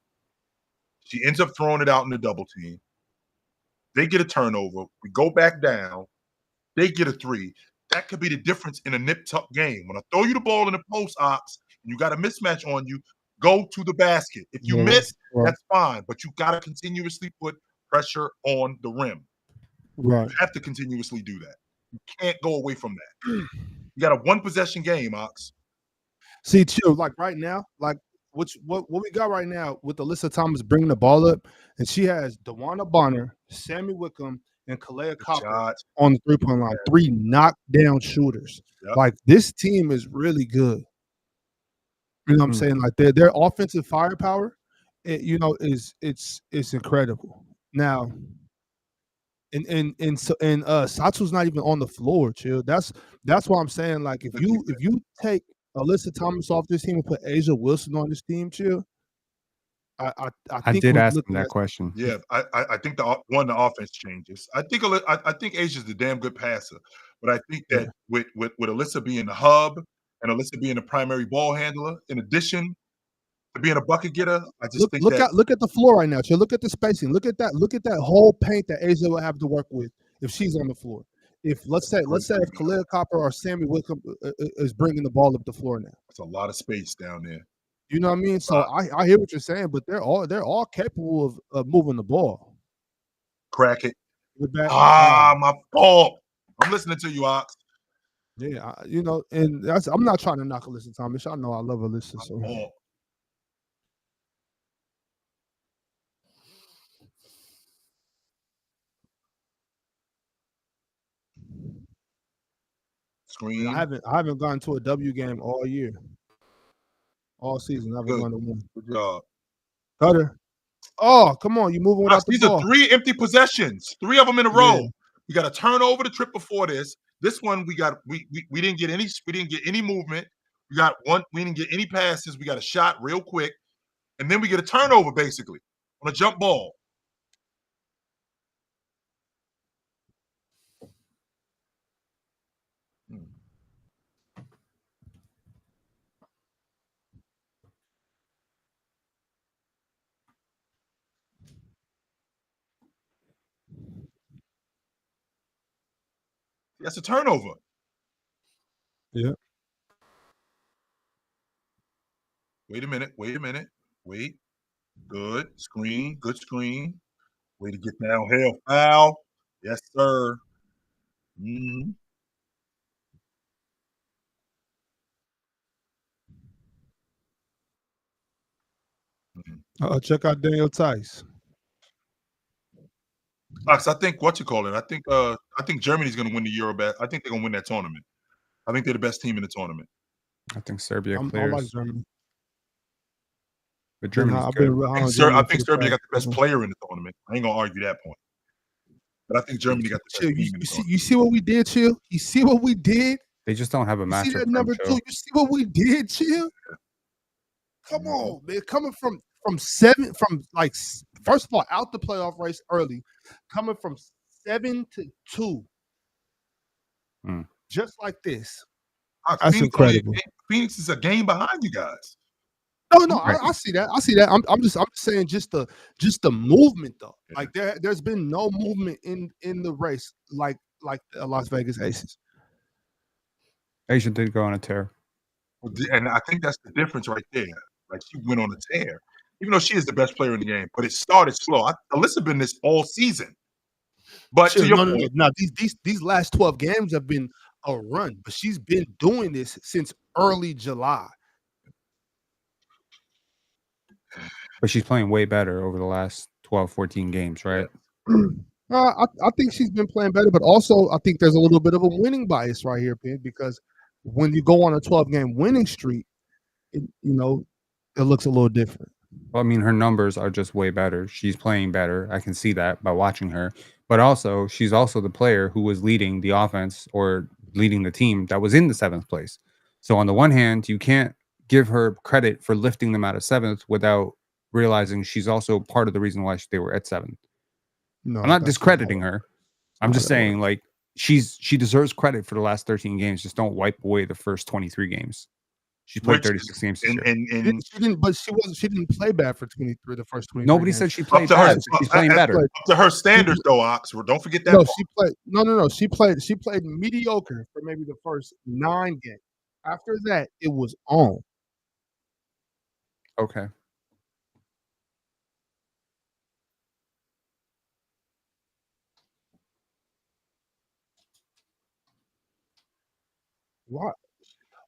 She ends up throwing it out in the double team. They get a turnover. We go back down. They get a three. That could be the difference in a nip-tuck game. When I throw you the ball in the post, Ox, and you got a mismatch on you, go to the basket. If you Yeah. miss, Right. that's fine, but you got to continuously put pressure on the rim. Right. You have to continuously do that. You can't go away from that. You got a one-possession game, Ox. See, chill. Like right now, like what we got right now with Alyssa Thomas bringing the ball up, and she has DeWanna Bonner, Sammy Wickham, and Kalea Good Copper shot. on the 3-point line. 3 knockdown shooters. Yep. Like this team is really good. You know what I'm Mm. saying? Like their offensive firepower, it's incredible. Now, and Satu's not even on the floor, chill. That's why I'm saying, like, if you take Alyssa Thomas off this team and put Asia Wilson on this team, chill, I I think did we're ask him looking that at question. Yeah, I think the offense changes. I think Asia's a damn good passer, but I think yeah. that with Alyssa being the hub and Alyssa being the primary ball handler, in addition to being a bucket getter, I just Look think look that at look at the floor right now, chill. Look at the spacing. Look at that whole paint that Asia will have to work with if she's on the floor. If let's say great if Kalea Copper or Sammy Wickham is bringing the ball up the floor now. it's a lot of space down there. You know what I mean? So I hear what you're saying, but they're all capable of moving the ball. Crack it. With that, My fault. I'm listening to you, Ox. yeah, and I'm not trying to knock Alyssa Thomas. I know I love Alyssa. So Fault. and Screen. I haven't gone to a W game all year, all season. I haven't Good. gone to one. Good job. Cutter. Oh, come on, you moving Ox, without the these are ball. 3 empty possessions, 3 of them in a Yeah. row. We got a turnover the trip before this. This one we didn't get any movement. We didn't get any passes. We got a shot real quick, and then we get a turnover basically on a jump ball. That's a turnover. Yeah. Wait a minute. Wait. Good screen. Good screen. Way to get downhill. Foul. Yes, sir. Mhm. Check out Daniel Tice. Ox, I think what you call it. I think Germany's going to win the Eurobasket. I think they're going to win that tournament. I think they're the best team in the tournament. I think Serbia I like clears, Germany. but Germany's I've been good. real high on I Germany for think the Serbia got past the best player in the tournament. I ain't gonna argue that point. But I think Germany got the Chill, best team in the tournament. you see what we did, Chill? You see what we did? They just don't have a You see matchup that for him, number 2? Chill. You see what we did, Chill? Come on, man. Coming from seven, first of all, out the playoff race early, coming from 7-2, Mm. just like this. Ox, That's incredible. Phoenix is a game behind you guys. No, Right. I see that. I see that. I'm just saying just the movement though. Like there's been no movement in the race like the Las Vegas Aces. Asia did go on a tear. And I think that's the difference right there. Like she went on a tear, even though she is the best player in the game. But it started slow. Alyssa been this all season. But Sure, to your point, no. These last 12 games have been a run, but she's been doing this since early July. But she's playing way better over the last 12, 14 games, right? I think she's been playing better, but also I think there's a little bit of a winning bias right here, Pin, because when you go on a 12-game winning streak, it looks a little different. Well, I mean, her numbers are just way better. She's playing better. I can see that by watching her. But also, she's also the player who was leading the offense or leading the team that was in the 7th place. So on the one hand, you can't give her credit for lifting them out of 7th without realizing she's also part of the reason why they were at 7th. No, I'm not discrediting her. I'm just saying, like, she deserves credit for the last 13 games. Just don't wipe away the first 23 games. She played 36 games this year. She didn't play bad for 23. The first 23. Nobody games. said she played bad. She's playing better. Up to her standards, though, Ox. Don't forget that. No, she played. No. She played mediocre for maybe the first 9 games. After that, it was on. Okay.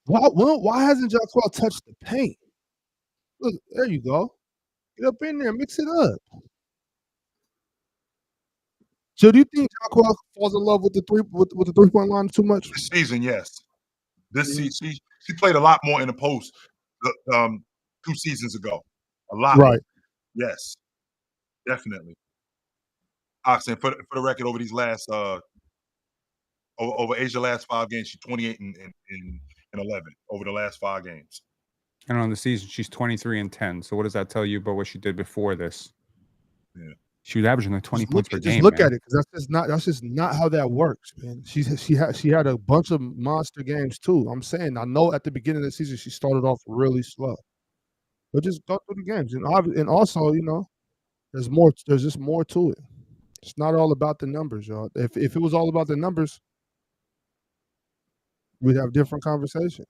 Why hasn't Jacquel touched the paint? Look, there you go. Get up in there, mix it up. So, do you think Jacquel falls in love with the 3-point line too much? This season, yes. This season, she played a lot more in the post 2 seasons ago. A lot. Right. More. Yes, definitely. Oxen, for the record, over these last over Asia last 5 games, she's 28 and 11 over the last 5 games. And on the season, she's 23 and 10. So what does that tell you about what she did before this? Yeah. She was averaging like 20 points per game. Just look at it, because that's just not how that works, man. She had a bunch of monster games too. I'm saying, I know at the beginning of the season she started off really slow, but just go through the games, and also there's more. There's just more to it. It's not all about the numbers, y'all. If it was all about the numbers, we'd have different conversations.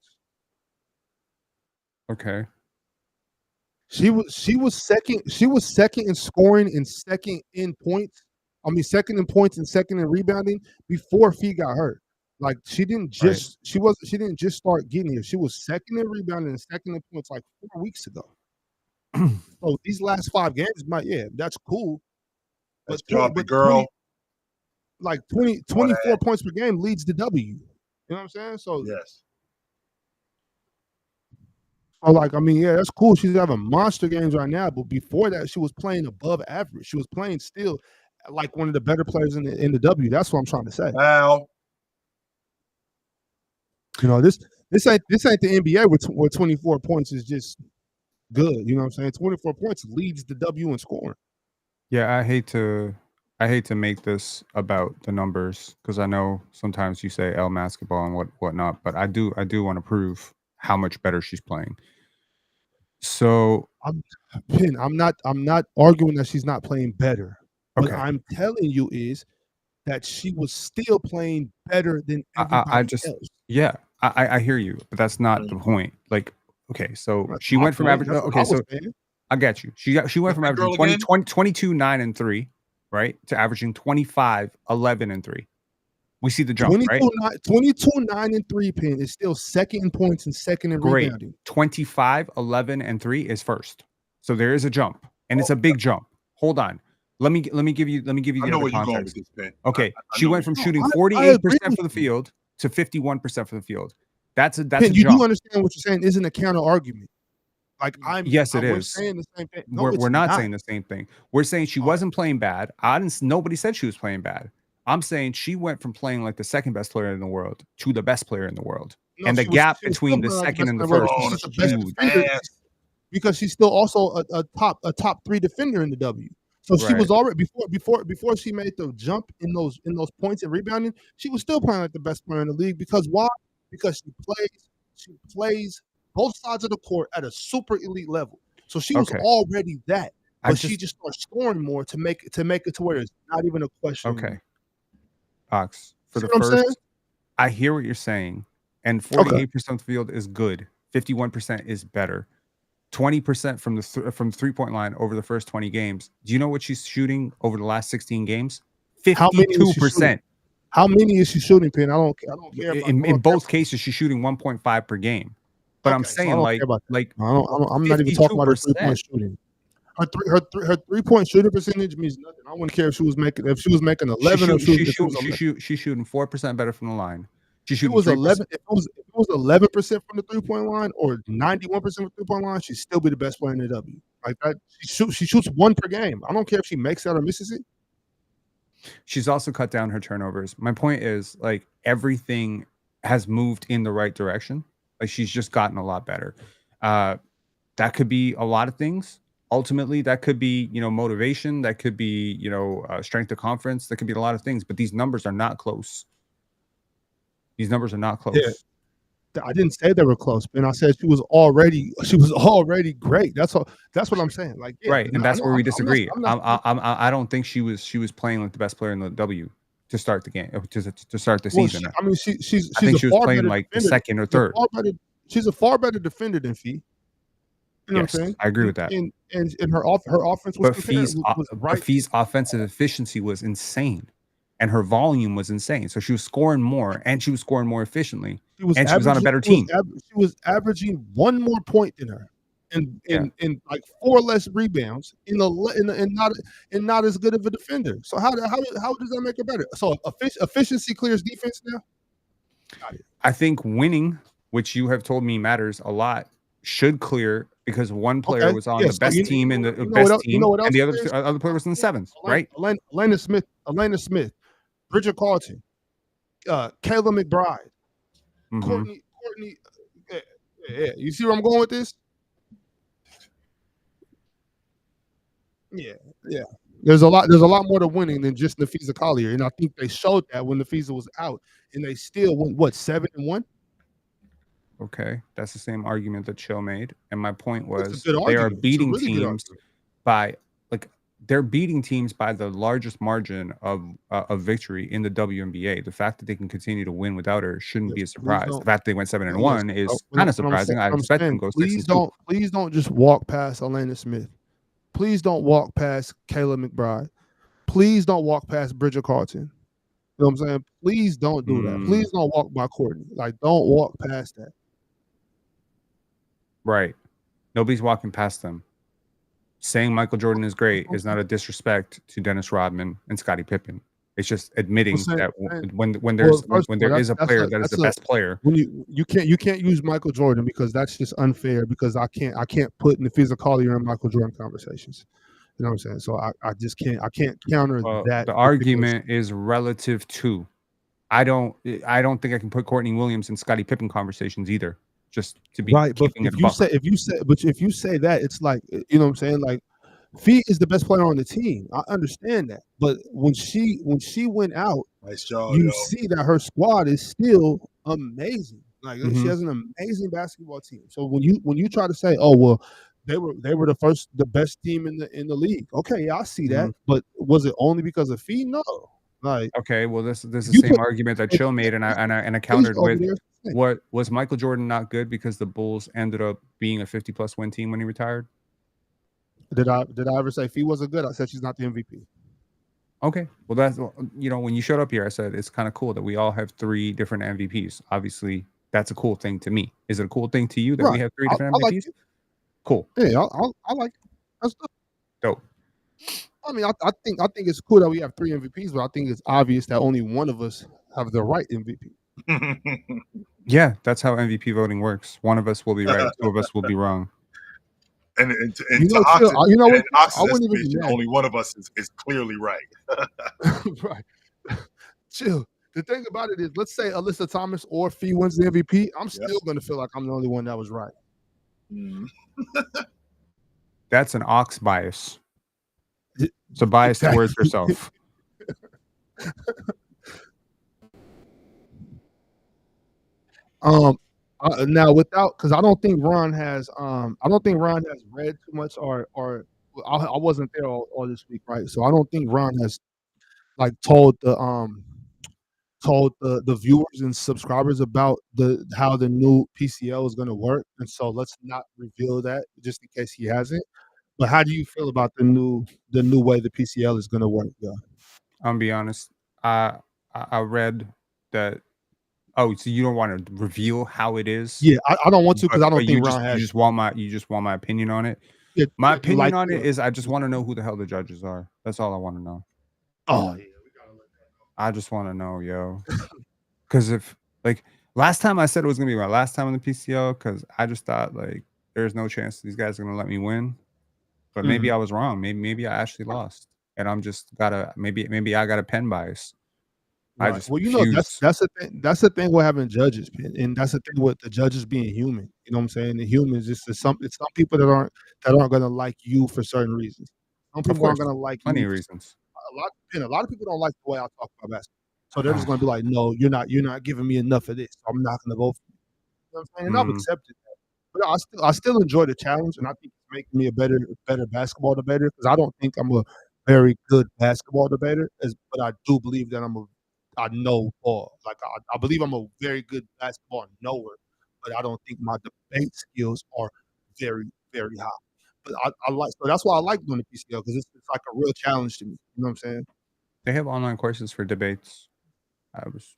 Okay. She was second in scoring and second in points. I mean, second in points and second in rebounding before Fee got hurt. Like she didn't just start getting here. She was second in rebounding and second in points like 4 weeks ago. So these last 5 games, that's cool. Let's drop the girl. 24 points per game leads the W. You know what I'm saying? So yes. So that's cool. She's having monster games right now, but before that, she was playing above average. She was playing still like one of the better players in the W. That's what I'm trying to say. Wow. This ain't the NBA where 24 points is just good. You know what I'm saying? 24 points leads the W in scoring. Yeah, I hate to make this about the numbers, because I know sometimes you say L basketball and whatnot, but I do want to prove how much better she's playing. So I'm not arguing that she's not playing better. Okay. What I'm telling you is that she was still playing better than everybody else. Yeah, I hear you, but that's not the point. Like, okay, so she went from average. Okay, so I got you. She went from averaging 22, 9, and 3, right, to averaging 25, 11, and 3. We see the jump, 22, 9, and 3 pin is still second in points and second in rebounding. 25, 11, and 3 is first. So there is a jump, and it's a big jump. Hold on. Let me give you the other context. Okay, she went from shooting 48% for the field to 51% for the field. That's a jump. You do understand what you're saying isn't a counter argument. Yes, it is. We're saying the same thing. No, we're not saying the same thing. We're saying she wasn't playing bad. Nobody said she was playing bad. I'm saying she went from playing like the second best player in the world to the best player in the world. And the gap between the second and the first is huge. because she's still also a top 3 defender in the W. So she was Right. already before she made the jump in those points and rebounding, she was still playing like the best player in the league. Because why? Because she plays both sides of the court at a super elite level. So she was Okay. already that, I but she just just starts scoring more to make it to where it's not even a question anymore. okay. Fox, for See the what I'm saying? first I hear what you're saying, and Okay. 48% of the field is good. 51% is better. 20% from from the three-point line over the first 20 games. Do you know what she's shooting over the last 16 games? How many is she shooting? 52%. How many is she shooting, Pin? I don't care about. In both cases, she's shooting 1.5 per game. But I'm Okay, so I saying don't care about that. like I'm not even talking about her 3-point 52%. shooting. Her 3-point shooting percentage means nothing. I wouldn't care if she was making 11 or if she was 11. She's shooting 4% better from the line. She's If it shooting was 3%. 11, if it was 11% from the 3-point line or 91% from the 3-point line, she'd still be the best player in the W. Like that, she shoots 1 per game. I don't care if she makes that or misses it. She's also cut down her turnovers. My point is, like, everything has moved in the right direction. Like, she's just gotten a lot better. That could be a lot of things. Ultimately, that could be, motivation. That could be, strength of conference. That could be a lot of things. But these numbers are not close. These numbers are not Yeah, close. I didn't say they were close, man. I said she was already great. That's all. That's what I'm saying. Like, yeah, Right, and that's where we disagree. I'm not I don't think she was playing like the best player in the W to start the game, to start the well, season. I mean, she's I think a she was far playing better like the defender. second or third. She's a far better defender than Fee. You know what I'm Yes, saying? I agree with that. And her offense was But right. Fee's offensive efficiency was insane, and her volume was insane. So she was scoring more, and she was scoring more efficiently, and she was on a better team. She was averaging 1 more point than her, and Yeah. like 4 less rebounds, and not as good of a defender. So how does that make her better? So efficiency clears defense now. Got it. I think winning, which you have told me matters a lot, should clear because one player Okay. was on Yeah, the so best team in the best team, and the other player was in the sevens, right? Elena Smith, Bridget Carlton, Kayla McBride, Mhm. Courtney. Yeah. You see where I'm going with this? Yeah. There's a lot more to winning than just Nafisa Collier, and I think they showed that when Nafisa was out, and they still went 7-1. Okay, that's the same argument that Chill made, and my point It's a was good they are argument. beating It's a really good teams argument. by they're beating teams by the largest margin of victory in the WNBA. The fact that they can continue to win without her shouldn't be a surprise. The fact they went 7-1 is kind of surprising. I expect them to go 6-2. Please don't just walk past Elena Smith. Please don't walk past Kayla McBride. Please don't walk past Bridget Carlton. You know what I'm saying? Please don't do that. Please don't walk by Courtney. Like, don't walk past that. Right. Nobody's walking past them. Saying Michael Jordan is great is not a disrespect to Dennis Rodman and Scottie Pippen. It's just admitting that when there is a player that is the best player. When you can't use Michael Jordan because that's just unfair because I can't put Nafisa Collier in Michael Jordan conversations. You know what I'm saying? So I just can't counter that. The argument is relative to. I don't think I can put Courtney Williams in Scottie Pippen conversations either. Just to be right, but keeping it if a buck. if you say that, it's like, you know what I'm saying? Like, Fee is the best player on the team. I understand that, but when she went out, nice job, you see that her squad is still amazing. Like, she has an amazing basketball team. So when you try to say, oh well, they were the best team in the league. Okay, yeah, I see that, but was it only because of Fee? No. Like, okay, well, this is the same argument that Chill made, and I countered with, what was Michael Jordan not good because the Bulls ended up being a 50+ win team when he retired? Did I ever say Fee wasn't good? I said she's not the MVP. Okay, well, that's when you showed up here, I said it's kind of cool that we all have 3 different MVPs. Obviously, that's a cool thing to me. Is it a cool thing to you that we have 3 different MVPs? Like cool. Yeah, I like it. That's dope. I mean, I think it's cool that we have 3 MVPs, but I think it's obvious that only one of us have the right MVP. Yeah, that's how MVP voting works. One of us will be right, 2 of us will be wrong. And to Ox's estimation, only one of us is clearly right. Right. Chill. The thing about it is, let's say Alyssa Thomas or Fee wins the MVP, I'm still going to feel like I'm the only one that was right. That's an ox bias. It's a bias towards yourself. Now without because I don't think Ron has read too much or I wasn't there all this week, right? So I don't think Ron has like told the viewers and subscribers about how the new PCL is going to work, and so let's not reveal that just in case he hasn't. But how do you feel about the new way the PCL is going to work? Yeah. I'm gonna be honest. I read that. Oh, so you don't want to reveal how it is, Yeah, I don't want to because I but don't think Ron you has. just want my opinion on it. Yeah, My opinion like on it is I just want to know who the hell the judges are. That's all I want to know. oh yeah, we gotta let I just want to know, yo. Because if like last time I said it was gonna be my last time in the PCO, because I just thought like there's no chance these guys are gonna let me win. But maybe I was wrong. Maybe I actually lost, and I'm just gotta maybe I got a pen bias. I Right. just Well, refuse. that's the thing. That's the thing with having judges, and that's the thing with the judges being human. You know what I'm saying? The humans, it's some people that aren't gonna like you for certain reasons. Some Of people aren't course, gonna like plenty you. of reasons. A lot of people don't like the way I talk about basketball, so they're just gonna be like, "No, you're not giving me enough of this. So I'm not gonna vote for you." You know what I'm saying? And I've Mm, accepted that. But I still enjoy the challenge, and I think it's making me a better basketball debater because I don't think I'm a very good basketball debater, but I do believe that I know ball. Like I believe I'm a very good basketball knower, but I don't think my debate skills are very very high. But I like so that's why I like doing the PCL because it's like a real challenge to me. You know what I'm saying? they have online courses for debates. I was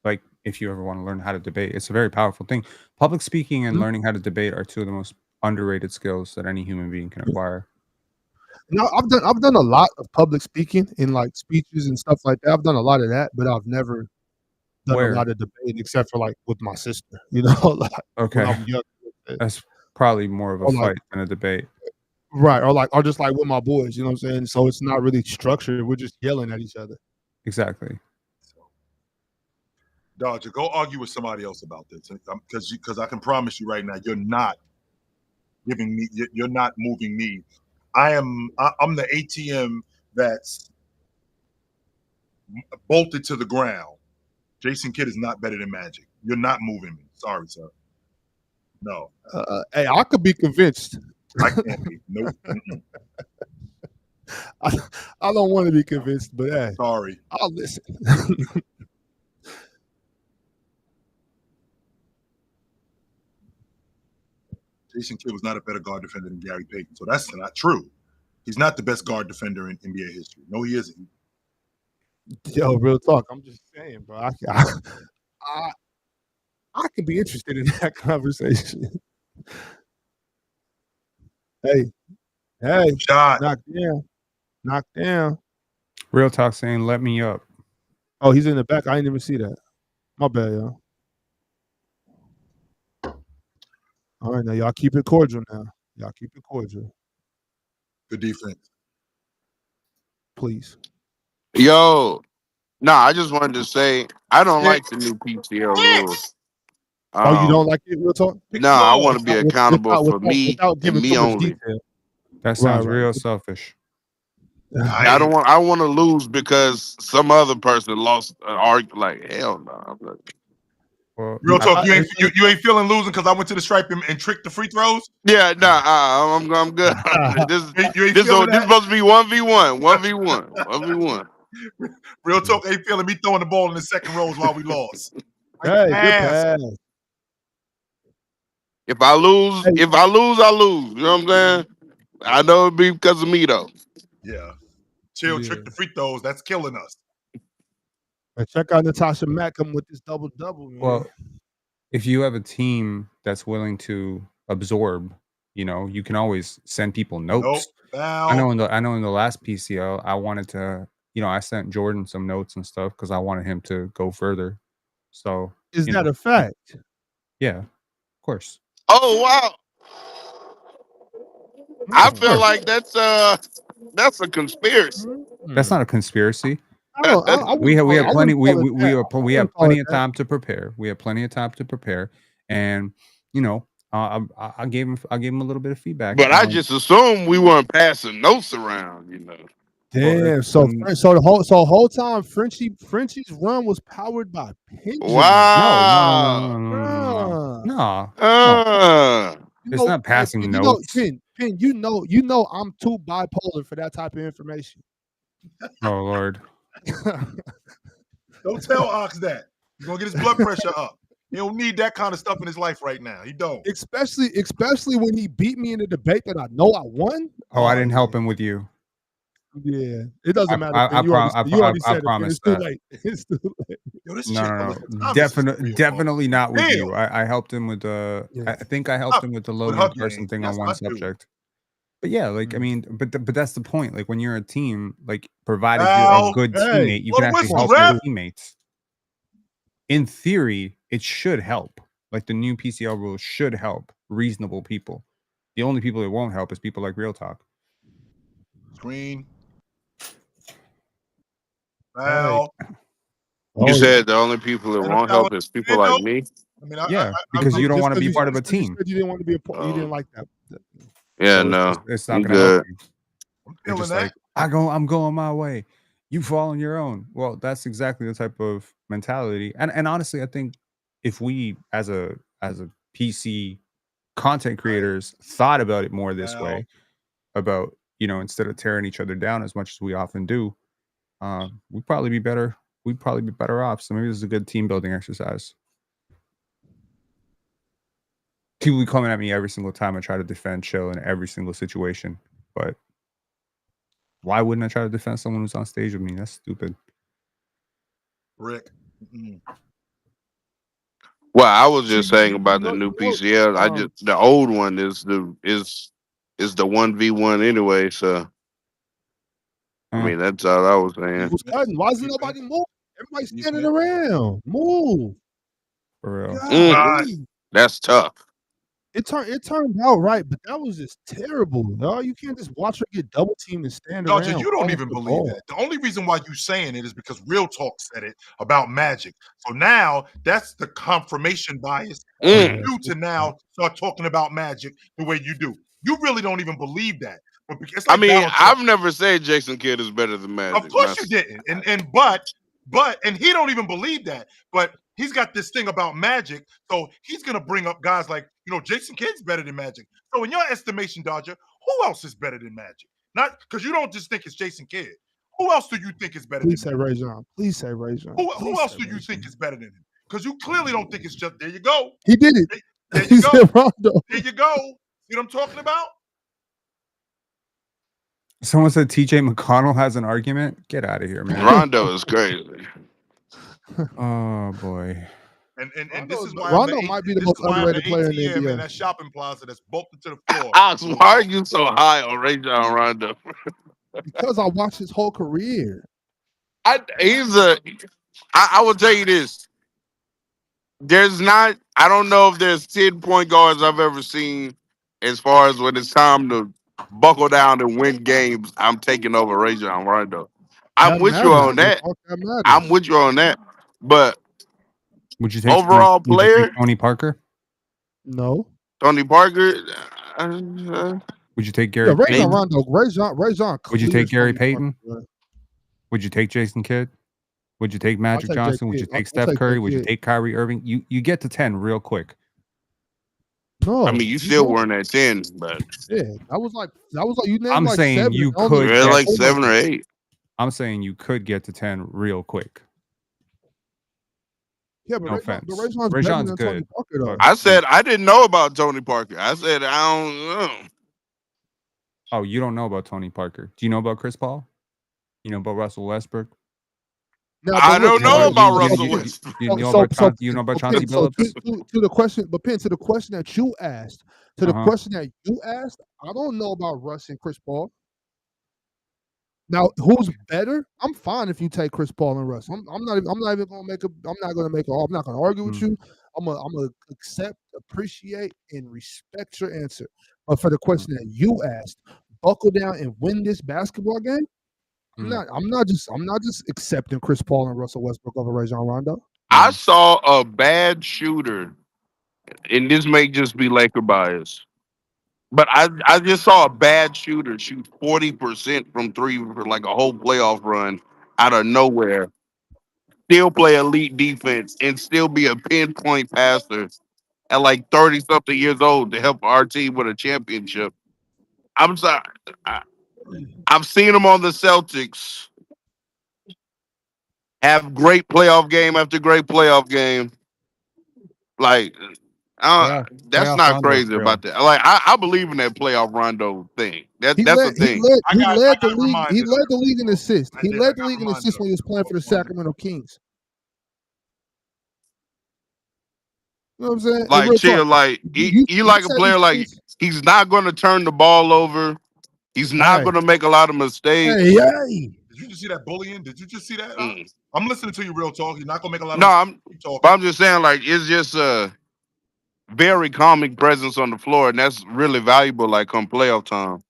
like, if you ever want to learn how to debate, it's a very powerful thing. Public speaking and Mhm. learning how to debate are two of the most underrated skills that any human being can acquire. Now I've done a lot of public speaking in like speeches and stuff like that. I've done a lot of that, but I've never done a Where? lot of debate except for like with my sister, like when Okay, I'm young. that's probably more of a Or like fight than a debate. right, or just like with my boys, you know what I'm saying? So it's not really structured. We're just yelling at each other. Exactly. So, Dodger, go argue with somebody else about this, because I can promise you right now, you're not giving me, you're not moving me. I'm the ATM that's bolted to the ground. Jason Kidd is not better than Magic. You're not moving me. Sorry, sir. No, Hey, I could be convinced. I can't be. Nope. I, I don't want to be convinced, but hey, Sorry. I'll listen. Jason Kidd was not a better guard defender than Gary Payton. So that's not true. He's not the best guard defender in NBA history. No, he isn't. Yo, real talk. I'm just saying, bro. I could be interested in that conversation. Hey, hey, Shot. knock down. Real talk saying, "Let me up." Oh, he's in the back. I didn't even see that. My bad, y'all. All right, now y'all keep it cordial. Now y'all keep it cordial, Good defense. please. Yo, I just wanted to say I don't like the new PTO rules. Oh, you don't like it? Real talk. I want to be accountable for me Without and giving me too much only. detail. That Right, sounds right. real selfish. I want to lose because some other person lost an argument. Like hell no. Well, Real I, talk. You ain't feeling losing because I went to the stripe and tricked the free throws. Yeah, I'm good. You ain't This feeling that. supposed to be 1v1, 1v1, 1v1. Real talk ain't feeling me throwing the ball in the second rows while we lost. Hey, good Pass. pass. If I lose, Hey. I lose. You know what I'm saying? I know it'd be because of me though. Yeah. Chill, Yeah. trick the free throws. That's killing us. And check out Natasha Mackham with this double-double, man. well, if you have a team that's willing to absorb, you can always send people Nope. notes. Foul. I know in the last PCL, I wanted to, I sent Jordan some notes and stuff because I wanted him to go further. So Is that a fact? yeah, of course. Oh wow. I Of feel course. like that's a conspiracy. That's not a conspiracy. I don't. I We wouldn't have call plenty. it that. We I have wouldn't call plenty it of that. time to prepare. We have plenty of time to prepare, and I gave him a little bit of feedback. But I just assumed we weren't passing notes around, you know. Damn. Well, So the whole time Frenchie's run was powered by Pigeon. Wow. No. It's not passing Pin, notes. Pin, you know I'm too bipolar for that type of information. Oh Lord. Don't tell Ox that. You're gonna get his blood pressure up. He don't need that kind of stuff in his life right now. He don't. Especially when he beat me in a debate that I know I won. Oh, I didn't help him with you. Yeah, it doesn't matter. I You already said promise it's too late. It's too late. Yo, this No. Definitely Definitely not with you. I helped him with I think I helped him with the Logan Carson thing on one subject. But yeah, like I mean, but that's the point. Like when you're a team, like provided you're a good teammate, you can actually help your teammates. In theory, it should help. Like the new PCL rules should help reasonable people. The only people it won't help is people like Real Talk. Screen. Foul. You said the only people that won't help is people like me. I mean, because you don't want to be part of a team. You didn't want to be a part. You didn't like that. Yeah, So no, it's not gonna help you. You're just like I'm going my way. You fall on your own. Well, that's exactly the type of mentality. And honestly, I think if we as a PC content creators thought about it more this way, about instead of tearing each other down as much as we often do, we'd probably be better. We'd probably be better off. So maybe this is a good team building exercise. People be coming at me every single time I try to defend Chill in every single situation, but why wouldn't I try to defend someone who's on stage with me? That's stupid. Rick. Well, I was just saying about the new PCL. The old one is the 1v1 anyway. So I mean, that's all I was saying. Why isn't nobody moving? Everybody's standing around. Move. For real. That's tough. It turned out right, but that was just terrible. No, you can't just watch her get double teamed and stand around. You don't even believe that. The only reason why you're saying it is because Real Talk said it about Magic. So now that's the confirmation bias for you to now start talking about Magic the way you do. You really don't even believe that. But it's like I've never said Jason Kidd is better than Magic. Of course you didn't. And he don't even believe that. But he's got this thing about Magic, so he's gonna bring up guys like Jason Kidd's better than Magic. So in your estimation, Dodger, who else is better than Magic? Not because you don't just think it's Jason Kidd. Who else do you think is better? Please say Ray John. Please say Ray John. Who else do you think is better than him? Because you clearly don't think it's just. There you go. He did it. There you go. There you go. See what I'm talking about? Someone said TJ McConnell has an argument. Get out of here, man. Rondo is crazy. Oh boy. And this is why Rondo might be the most underrated player in the NBA. Man, that shopping plaza that's bolted to the floor. Ox, why are you so high on Ray John Rondo? Because I watched his whole career. I will tell you this. I don't know if there's 10 point guards I've ever seen as far as when it's time to buckle down and win games. I'm taking over Ray John Rondo. I'm with you on that. I'm with you on that. But would you take overall player Tony Parker? No. Tony Parker. Would you take Gary Payton? Ray John. Would you take Gary Payton? Would you take Jason Kidd? Would you take Magic Johnson? Would you take Steph Curry? Would you take Kyrie Irving? You get to 10 real quick. No, I mean you still weren't at 10, but yeah, that was like you named I'm like saying 7. You could get like 7 or 8. I'm saying you could get to 10 real quick. Yeah, but no offense. Ray John's good. Tony Parker, though. I said I didn't know about Tony Parker. I said I don't know. Oh, you don't know about Tony Parker? Do you know about Chris Paul? You know about Russell Westbrook? No, I don't know about Russell Westbrook. You know about Chauncey Billups? To the question, but Penn, to the question that you asked, I don't know about Russ and Chris Paul. Now, who's better? I'm fine if you take Chris Paul and Russ. I'm not going to argue with you. I'm gonna accept, appreciate, and respect your answer. But for the question that you asked, buckle down and win this basketball game. I'm not just accepting Chris Paul and Russell Westbrook over Ray John Rondo. I saw a bad shooter and this may just be Laker bias, but I just saw a bad shooter shoot 40% from three for like a whole playoff run out of nowhere, still play elite defense, and still be a pinpoint passer at like 30 something years old to help our team with a championship. I'm sorry. I, I've seen him on the Celtics have great playoff game after great playoff game. Like, Playoff that's playoff not Rondo's crazy real. about that. Like, I believe in that playoff Rondo thing. He That's a led he thing. led he I led the got league. He reminded of led it. the league in assists. I He did. I led the got league in reminded assists of when he was it. playing for the 100%. Sacramento Kings. You know what I'm saying? And Like, real talk, chill. Like, he you like a said these player. Like, things. he's not going to turn the ball over. He's not Hey, going to make a lot of mistakes. hey. Did you just see that bullying? Did you just see that? Mm. I'm listening to you, real talk. You're not gonna make a lot of No, mistakes. I'm. Keep But talking. I'm just saying, like, it's just a very calming presence on the floor, and that's really valuable. Like, come playoff time,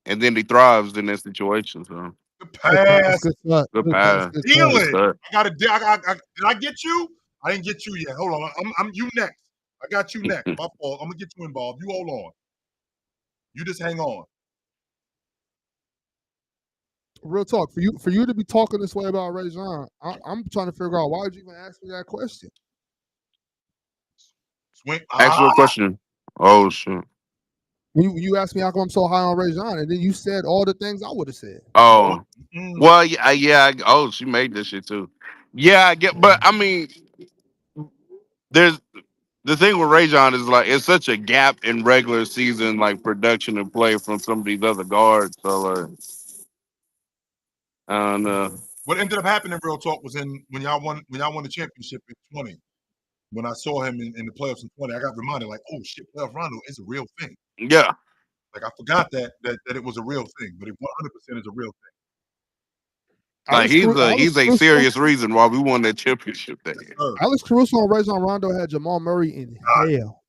and then he thrives in that situation. So, Good Good pass, pass. good shot, good good pass, pass, good Feel shot. good it. cut. I got it. Did I get you? I didn't get you yet. Hold on. I'm you next. I got you next. My fault. I'm gonna get you involved. You hold on. You just hang on. Real talk for you to be talking this way about Ray John. I'm trying to figure out why did you even ask me that question? Swing. Actual question. Oh shit. You asked me how come I'm so high on Ray John, and then you said all the things I would have said. Oh, Mm. well, yeah, yeah. Oh, she made this shit too. Yeah, I get. But I mean, there's the thing with Ray John is like it's such a gap in regular season like production and play from some of these other guards. So like, I don't know. What ended up happening, real talk, was when y'all won the championship in 20. When I saw him in the playoffs in 20, I got reminded like, oh shit, playoff Rondo is a real thing. Yeah, Like I forgot that it was a real thing, but it 100% is a real thing. like he's a Caruso, serious reason why we won that championship that Yes, year. sir. Alex Caruso and Ray John Rondo had Jamal Murray in hell.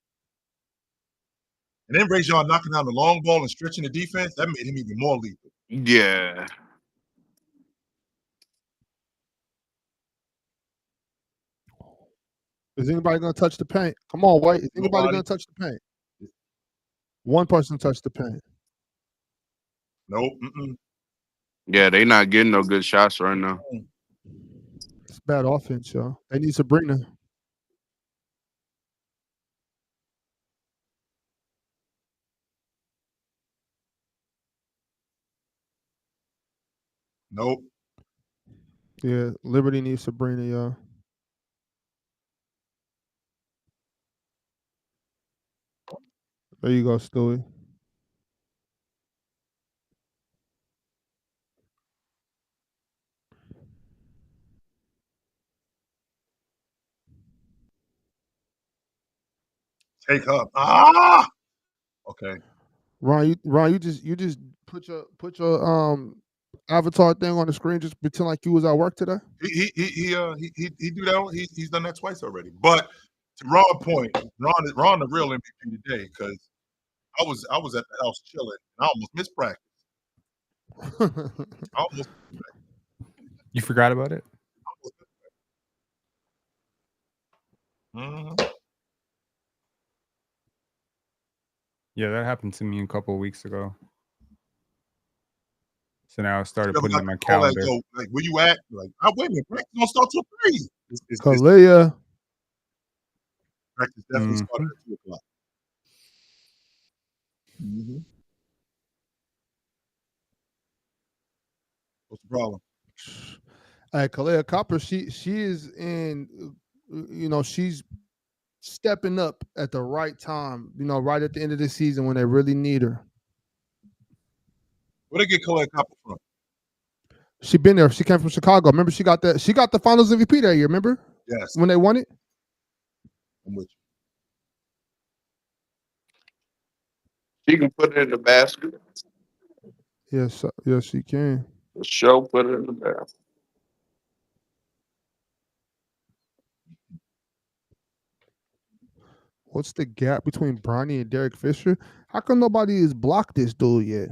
And then Ray John knocking down the long ball and stretching the defense, that made him even more lethal. Yeah, Is anybody gonna touch the paint? Come on, wait. Is anybody Nobody. gonna touch the paint? One person touched the paint. Nope. Mm-mm. yeah. They not getting no good shots right now. It's bad offense, y'all. They need Sabrina. Nope. Yeah, Liberty needs Sabrina, y'all. There you go, Stewie. Take up. Ah. Okay. Ron, you just put your avatar thing on the screen, just pretend like you was at work today. He do that. He's done that twice already. But to Ron's point, Ron the real MVP today because I was at the house chilling and I almost missed practice. I almost You forgot about it? Mhm. Yeah, that happened to me a couple of weeks ago. So now I started Never putting it got in my the call like, calendar. yo, like where you at? Like, oh, wait a minute, practice don't start till 3. Kalia. Practice definitely started Mhm. at 2:00. Mm-hmm. What's the problem? Hey, Kalia Copper, she is in, she's stepping up at the right time. Right at the end of the season when they really need her. Where they get Colette Copper from? She been there. She came from Chicago. Remember, she got the Finals MVP that year. Remember? Yes, When they won it. I'm with She can put it in the basket. Yes, she can. The show put it in the basket. What's the gap between Bronny and Derek Fisher? How come nobody has blocked this dude yet?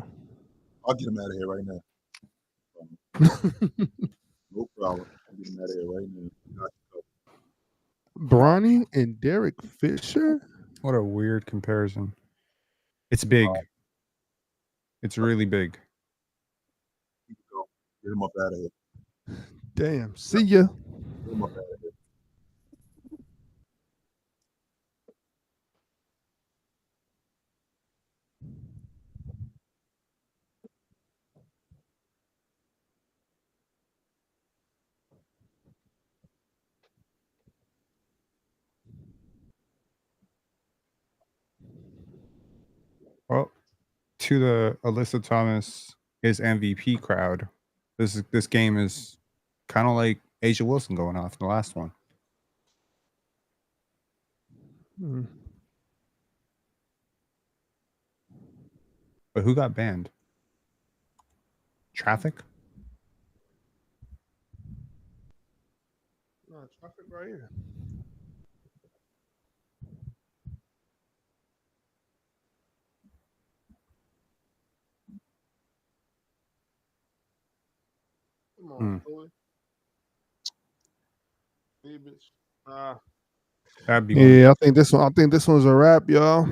I'll get him out of here right now. No problem. I'll get him out of here right now. Bronny and Derek Fisher. What a weird comparison. It's big. It's really big. Get him up out of here. Damn. See ya. Get him up out of here. Well, to the Alyssa Thomas is MVP crowd, this game is kind of like Asia Wilson going off in the last one. But who got banned? Traffic? No, traffic right here. Come on, boy. That'd be Yeah, I think this one's a wrap, y'all.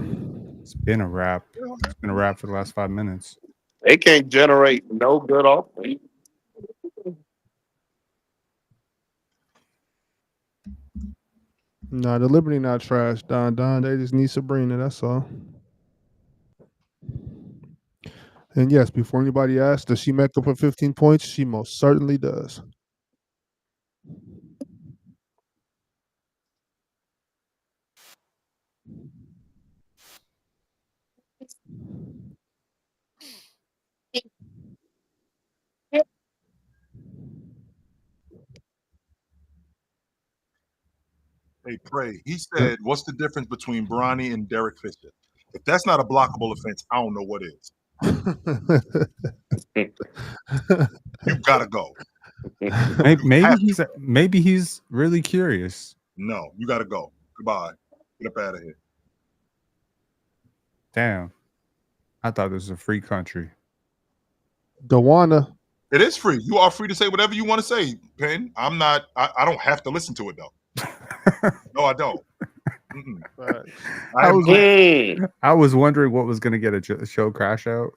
It's been a wrap. It's been a wrap for the last 5 minutes. They can't generate no good offense. Nah, the Liberty not trash, Don. They just need Sabrina, that's all. And yes, before anybody asks, does she make up for 15 points? She most certainly does. Hey, Pray. He said, "What's the difference between Bronny and Derek Fisher? If that's not a blockable offense, I don't know what is." You gotta go. Maybe he's really curious. No, you gotta go. Goodbye. Get up out of here. Damn. I thought this was a free country. Dewana. It is free. You are free to say whatever you want to say, Penn. I'm not. I don't have to listen to it though. No, I don't. I was wondering what was going to get a show crash out.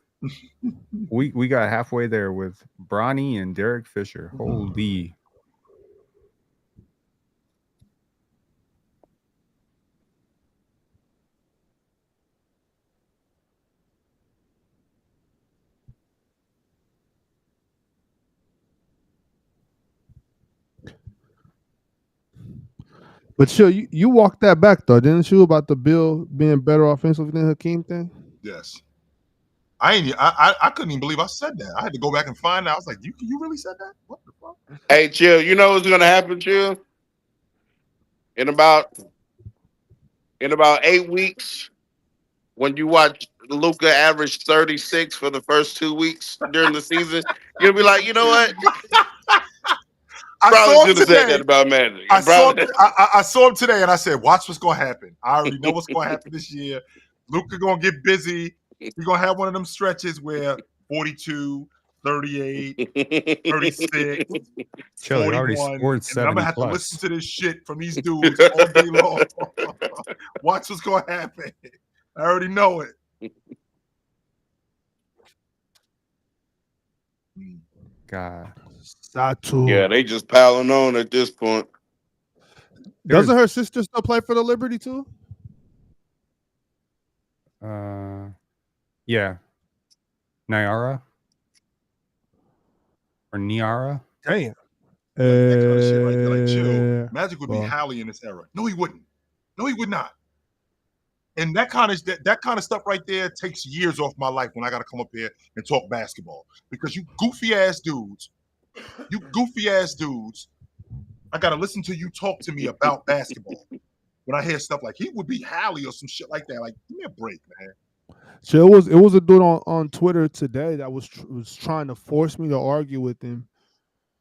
We got halfway there with Bronny and Derek Fisher. Holy. But sure, you walked that back though, didn't you? About the Bill being better offensively than Hakeem thing. Yes. I couldn't even believe I said that. I had to go back and find out. I was like, you really said that? What the fuck? Hey, Chill, you know what's gonna happen, Chill? In about 8 weeks, when you watch Luka average 36 for the first 2 weeks during the season, you'll be like, you know what? Probably should have said that about Magic. I saw him today, and I said, "Watch what's going to happen. I already know what's going to happen this year. Luka going to get busy. He's going to have one of them stretches where 42, 38, 36, Chill, 41. already scored 70 and I'm going to have plus. to listen to this shit from these dudes all day long. Watch what's going to happen. I already know it." God. Satu. Yeah, they just piling on at this point. Doesn't her sister still play for the Liberty too? Yeah. Nyara or Niara. Damn. Like, chill. Magic would be Hallie in this era. No, he wouldn't. No, he would not. And that kind of stuff right there takes years off my life when I got to come up here and talk basketball, because you goofy ass dudes, I got to listen to you talk to me about basketball. When I hear stuff like he would be Hallie or some shit like that, like, give me a break, man. So it was a dude on Twitter today that was trying to force me to argue with him,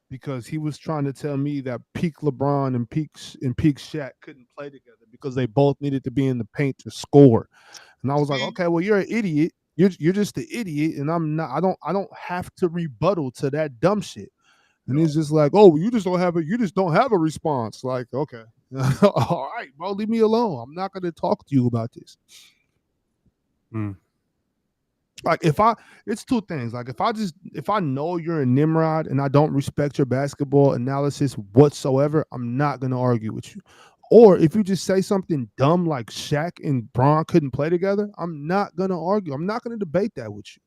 because he was trying to tell me that peak LeBron and peak Shaq couldn't play together because they both needed to be in the paint to score. And I was like, okay, well, you're an idiot. You're just an idiot, and I'm not. I don't have to rebuttal to that dumb shit. And it's just like, oh, you just don't have a response. Like, okay. All right, bro, leave me alone. I'm not gonna talk to you about this. Like it's two things. Like if I know you're a Nimrod and I don't respect your basketball analysis whatsoever, I'm not gonna argue with you. Or if you just say something dumb like Shaq and Bron couldn't play together, I'm not gonna argue. I'm not gonna debate that with you.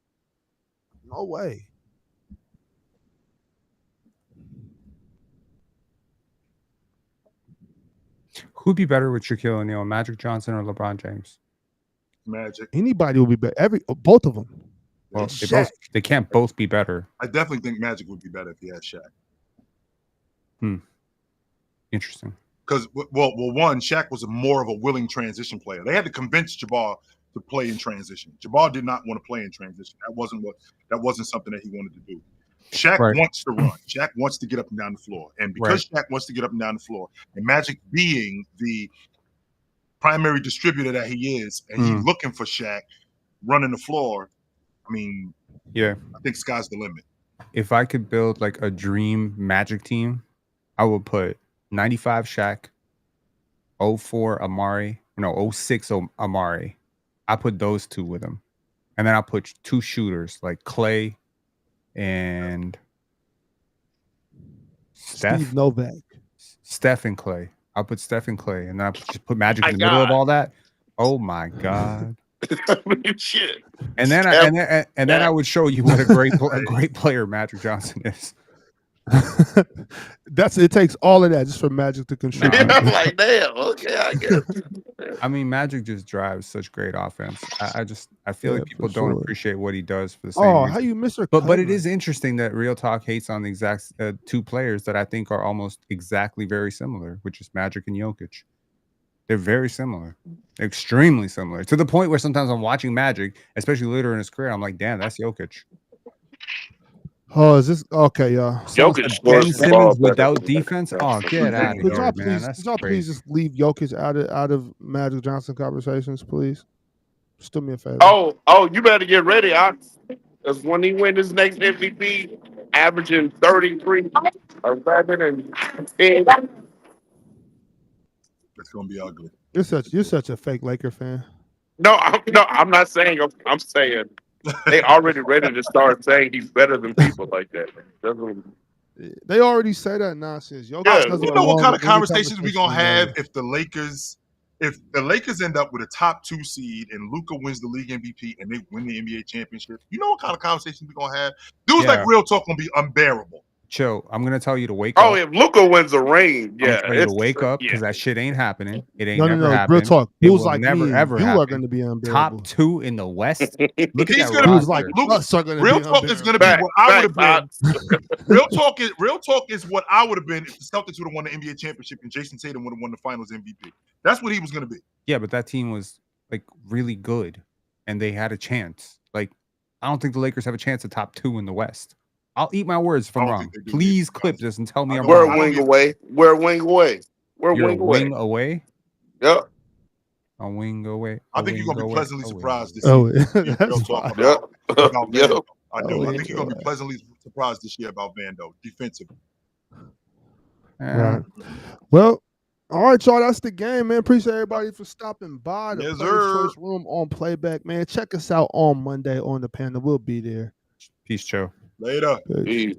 No way. Who'd be better with Shaquille O'Neal, Magic Johnson or LeBron James? Magic. Anybody will be better. Both of them. Well, they can't both be better. I definitely think Magic would be better if he had Shaq. Interesting. Because one, Shaq was more of a willing transition player. They had to convince Jabbar to play in transition. Jabbar did not want to play in transition. That wasn't something that he wanted to do. Shaq wants to run. Shaq wants to get up and down the floor. And because Shaq wants to get up and down the floor, and Magic being the primary distributor that he is, and he's looking for Shaq running the floor, I mean, I think sky's the limit. If I could build like a dream Magic team, I would put 95 Shaq, 04 Amari, 06 Amari. I put those two with him. And then I'll put two shooters like Clay and Steve Novak. Steph and Clay. I'll put Steph and Clay. And then I'll just put Magic in the middle of all that. Oh my God. Shit. And then I would show you what a great player Magic Johnson is. It takes all of that just for Magic to contribute. I'm like, damn, okay, I guess. I mean, Magic just drives such great offense. I feel like people don't appreciate what he does for the same reason. How you miss her? But it is interesting that Real Talk hates on the exact two players that I think are almost exactly very similar, which is Magic and Jokic. They're very similar, extremely similar, to the point where sometimes I'm watching Magic, especially later in his career, I'm like, damn, that's Jokic. Oh, is this okay? Yeah. Jokic Ben Simmons without defense. Oh, get out of here, man! That's crazy. Please just leave Jokic out of Magic Johnson conversations, please. Just do me a favor. Oh, you better get ready, because when he win his next MVP, averaging 33 or 7 and 10. It's gonna be ugly. You're such a fake Laker fan. No, I'm not saying. I'm saying they already ready to start saying he's better than people like that. They already say that nonsense. You know what kind of conversations we gonna have if the Lakers end up with a top 2 seed and Luka wins the league MVP and they win the NBA championship? You know what kind of conversations we gonna have? Dudes like Real Talk gonna be unbearable. Chill. I'm gonna tell you to wake up. Oh, if Luka wins the ring, I'm tell you to wake up because that shit ain't happening. It ain't never happening. Real talk. It Dudes will like never me, ever you happen. are going to be unbearable. Top 2 in the West. Look at He's that gonna roster. like us are gonna Real be Talk is gonna be what I would have been. Real Talk is what I would have been if the Celtics would have won the NBA championship and Jason Tatum would have won the Finals MVP. That's what he was gonna be. Yeah, but that team was like really good, and they had a chance. Like, I don't think the Lakers have a chance at top 2 in the West. I'll eat my words if I'm wrong. Please clip this and tell me I'm We're wrong. a wing away. We're a wing away. We're You're a wing away. Yep. A wing away. I think you're gonna be pleasantly surprised this year. Real Talk about Vando. I do. I think you're gonna be pleasantly surprised this year about Vando defensively. Right. Well, all right, y'all. That's the game, man. Appreciate everybody for stopping by the Players Choice Room on Playback, man. Check us out on Monday on the panel. We'll be there. Peace, Joe. Later. Peace.